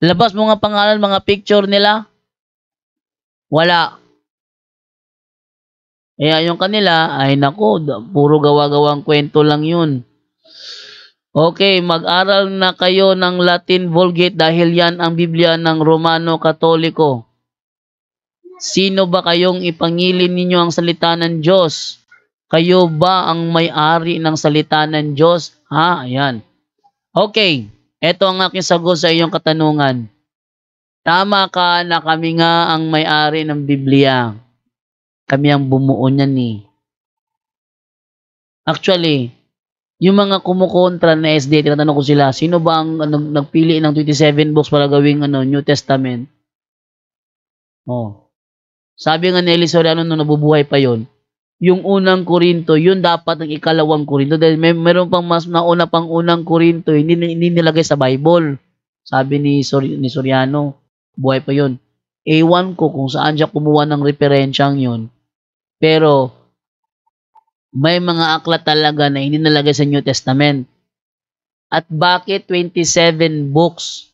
Labas mo nga pangalan, mga picture nila. Wala. Kaya yung kanila, ay nako, puro gawa-gawang kwento lang yun. Okay, mag-aral na kayo ng Latin Vulgate dahil yan ang Biblia ng Romano Katoliko. Sino ba kayong ipangilin ninyo ang salita ng Diyos? Kayo ba ang may-ari ng salita ng Diyos? Ha? Ayan. Okay, eto ang aking sagot sa iyong katanungan. Tama ka na kami nga ang may-ari ng Biblia. Kami ang bumuo niyan eh. Actually, yung mga kumukontra na SD, tinatanong ko sila, sino ba ang nagpili ng 27 books para gawing New Testament? Oh. Sabi nga ni Eli Soriano nung nabubuhay pa yon, yung unang Korinto, yun dapat ang ikalawang Korinto. Dahil meron pang mas nauna pang unang Korinto, hindi nilagay sa Bible. Sabi ni Soriano, buhay pa yon. Ewan ko kung saan siya kumuha ng referensyang yun. Pero, may mga aklat talaga na hindi nalagay sa New Testament. At bakit 27 books?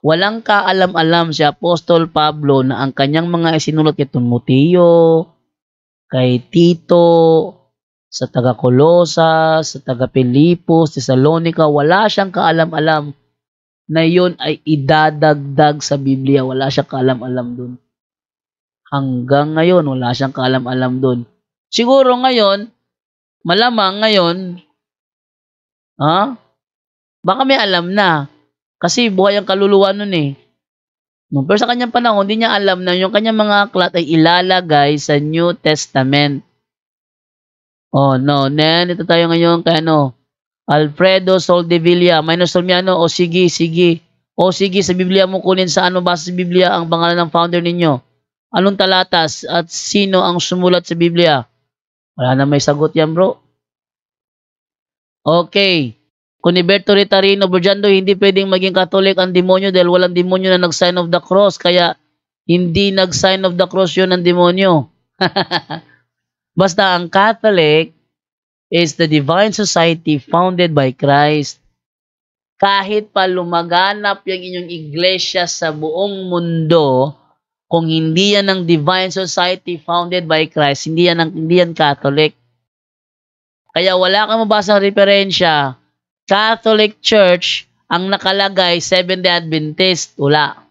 Walang kaalam-alam si Apostol Pablo na ang kanyang mga isinulat kay Timoteo, kay Tito, sa taga-Colosas, sa taga-Pilipos, Thessalonica, wala siyang kaalam-alam na yun ay idadagdag sa Biblia. Wala siyang kaalam-alam dun. Hanggang ngayon, wala siyang kaalam-alam dun. Siguro ngayon, malamang ngayon, baka may alam na. Kasi buhay ang kaluluwa nun eh. Pero sa kanyang panahon, hindi niya alam na yung kanyang mga aklat ay ilalagay sa New Testament. Oh, no. Then, ito tayo ngayon kay Alfredo Soldevilla. Minor Solmiano, o sige. O sige, sa Biblia mo kunin sa base sa Biblia ang pangalan ng founder ninyo. Anong talatas at sino ang sumulat sa Biblia? Wala na may sagot yan, bro. Okay. Cuniberto Ritarino, Burjando, hindi pwedeng maging Catholic ang demonyo dahil walang demonyo na nag-sign of the cross. Kaya hindi nag-sign of the cross yun ang demonyo. Basta ang Catholic is the divine society founded by Christ. Kahit pa lumaganap yung inyong iglesia sa buong mundo, kung hindi yan ang divine society founded by Christ, hindi yan Catholic. Kaya wala kang mabasang referensya, Catholic Church, ang nakalagay, Seventh-day Adventist, wala.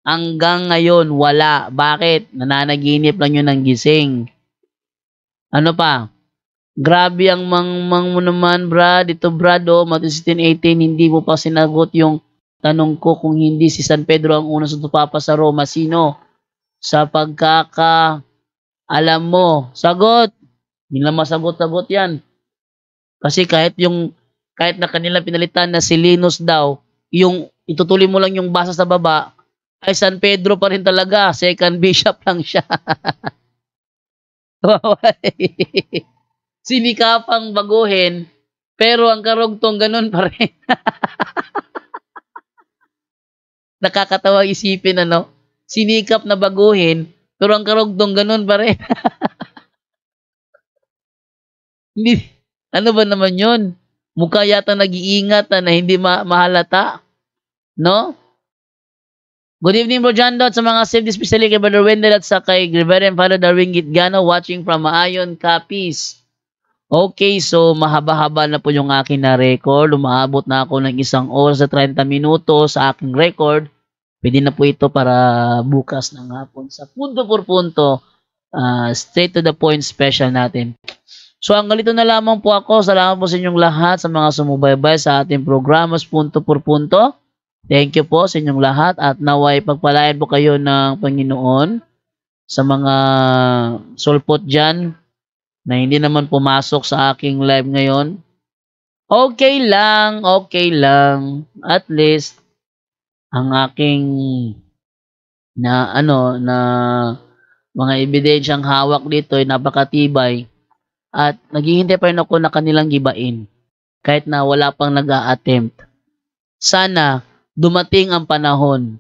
Hanggang ngayon, wala. Bakit? Nananaginip lang yun ng gising. Ano pa? Grabe ang mang mo naman, Brad. Ito, Brad, Matthew 16:18, hindi mo pa sinagot yung tanong ko kung hindi si San Pedro ang unang sumpa sa Roma. Sino? Sa pagkakaalam mo. Sagot! Hindi na masagot-sagot yan. Kasi kahit na kanila pinalitan na si Linus daw, yung itutuloy mo lang yung basa sa baba, ay San Pedro pa rin talaga. Second bishop lang siya. Sinikapang baguhin, pero ang karugtong ganun pa rin. Nakakatawa isipin, sinikap na baguhin, pero ang karugtong ganun pa rin. Hindi, ano ba naman yun? Mukha yata nag-iingat na hindi mahalata. No? Good evening, Bro Jando, at sa mga safety especially kay Brother Wendell at sa kay Reverend Father Darwin Gitgano watching from Maayon, Capiz. Okay, so mahaba-haba na po yung akin na record. Umaabot na ako ng 1 oras at 30 minutos sa aking record. Pwede na po ito para bukas ng hapon sa punto por punto, straight to the point special natin. So hanggang dito na lamang po ako. Salamat po sa inyong lahat sa mga sumubaybay sa ating programas punto por punto. Thank you po sa inyong lahat at naway pagpalain po kayo ng Panginoon sa mga sulpot dyan na hindi naman pumasok sa aking live ngayon. Okay lang. At least ang aking na mga ebidensyang hawak dito ay napakatibay at naghihintay pa rin ako na kanilang gibain kahit na wala pang nag-a-attempt. Sana dumating ang panahon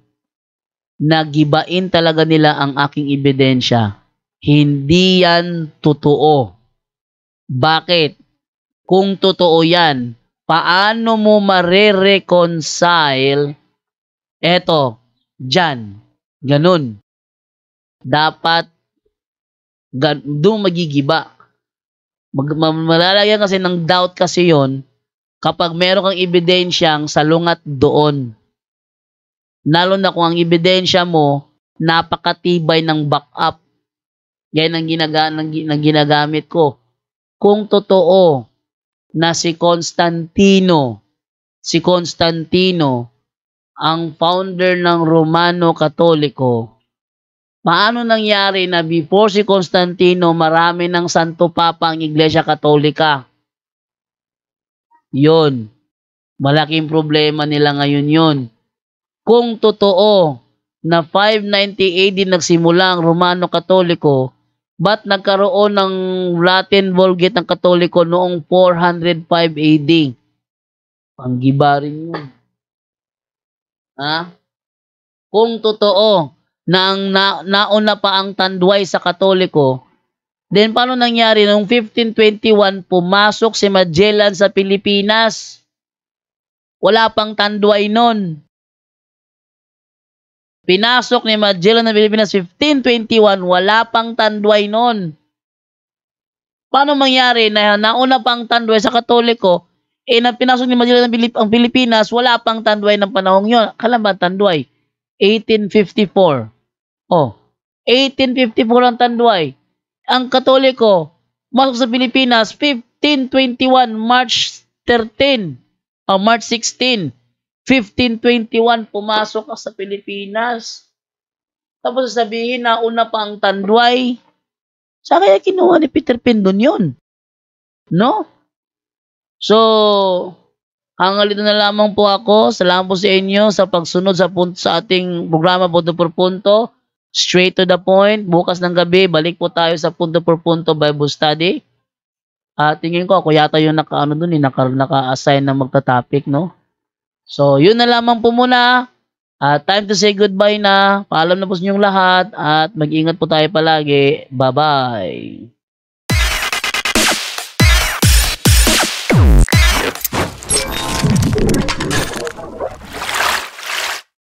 na gibain talaga nila ang aking ebidensya. Hindi yan totoo. Bakit? Kung totoo yan, paano mo mare-reconcile eto, dyan, ganun. Dapat doon magigiba. Malalagyan kasi ng doubt kasi yon kapag meron kang ebidensyang salungat doon. Lalo na kung ang ebidensya mo napakatibay ng backup. Yan ang ginagamit ko. Kung totoo na si Constantino ang founder ng Romano Katoliko, paano nangyari na before si Constantino marami ng Santo Papa ang Iglesia Katolika? Yun. Malaking problema nila ngayon yun. Kung totoo na 590 AD nagsimula ang Romano Katoliko, ba't nagkaroon ng Latin Vulgate ng Katoliko noong 405 AD? Panggiba rin yun. Ha? Kung totoo na nauna pa ang Tanduay sa Katoliko, then paano nangyari noong 1521 pumasok si Magellan sa Pilipinas? Wala pang Tanduay nun. Pinasok ni Magellan ng Pilipinas 1521, wala pang Tanduay nun. Paano mangyari na nauna pang Tanduay sa Katoliko, na pinasok ni Magellan ang Pilipinas, wala pang Tanduay ng panahong yun? Kailan ba Tanduay? 1854. Oh, 1854 ang Tanduay. Ang Katoliko, masok sa Pilipinas, 1521, March 13, o March 16, 1521, pumasok ka sa Pilipinas. Tapos sabihin na una pa ang Tanduay. Sa kaya kinuha ni Peter Pindon yun? No? So, hanggang dito na lamang po ako. Salamat po sa inyo sa pagsunod sa ating programa Punto por Punto. Straight to the point. Bukas ng gabi, balik po tayo sa Punto por Punto Bible Study. Tingin ko ako yata yung naka-assign na magta-topic, no? So, yun na lamang po muna. Time to say goodbye na. Paalam na po sa inyong lahat at mag-ingat po tayo palagi. Bye-bye.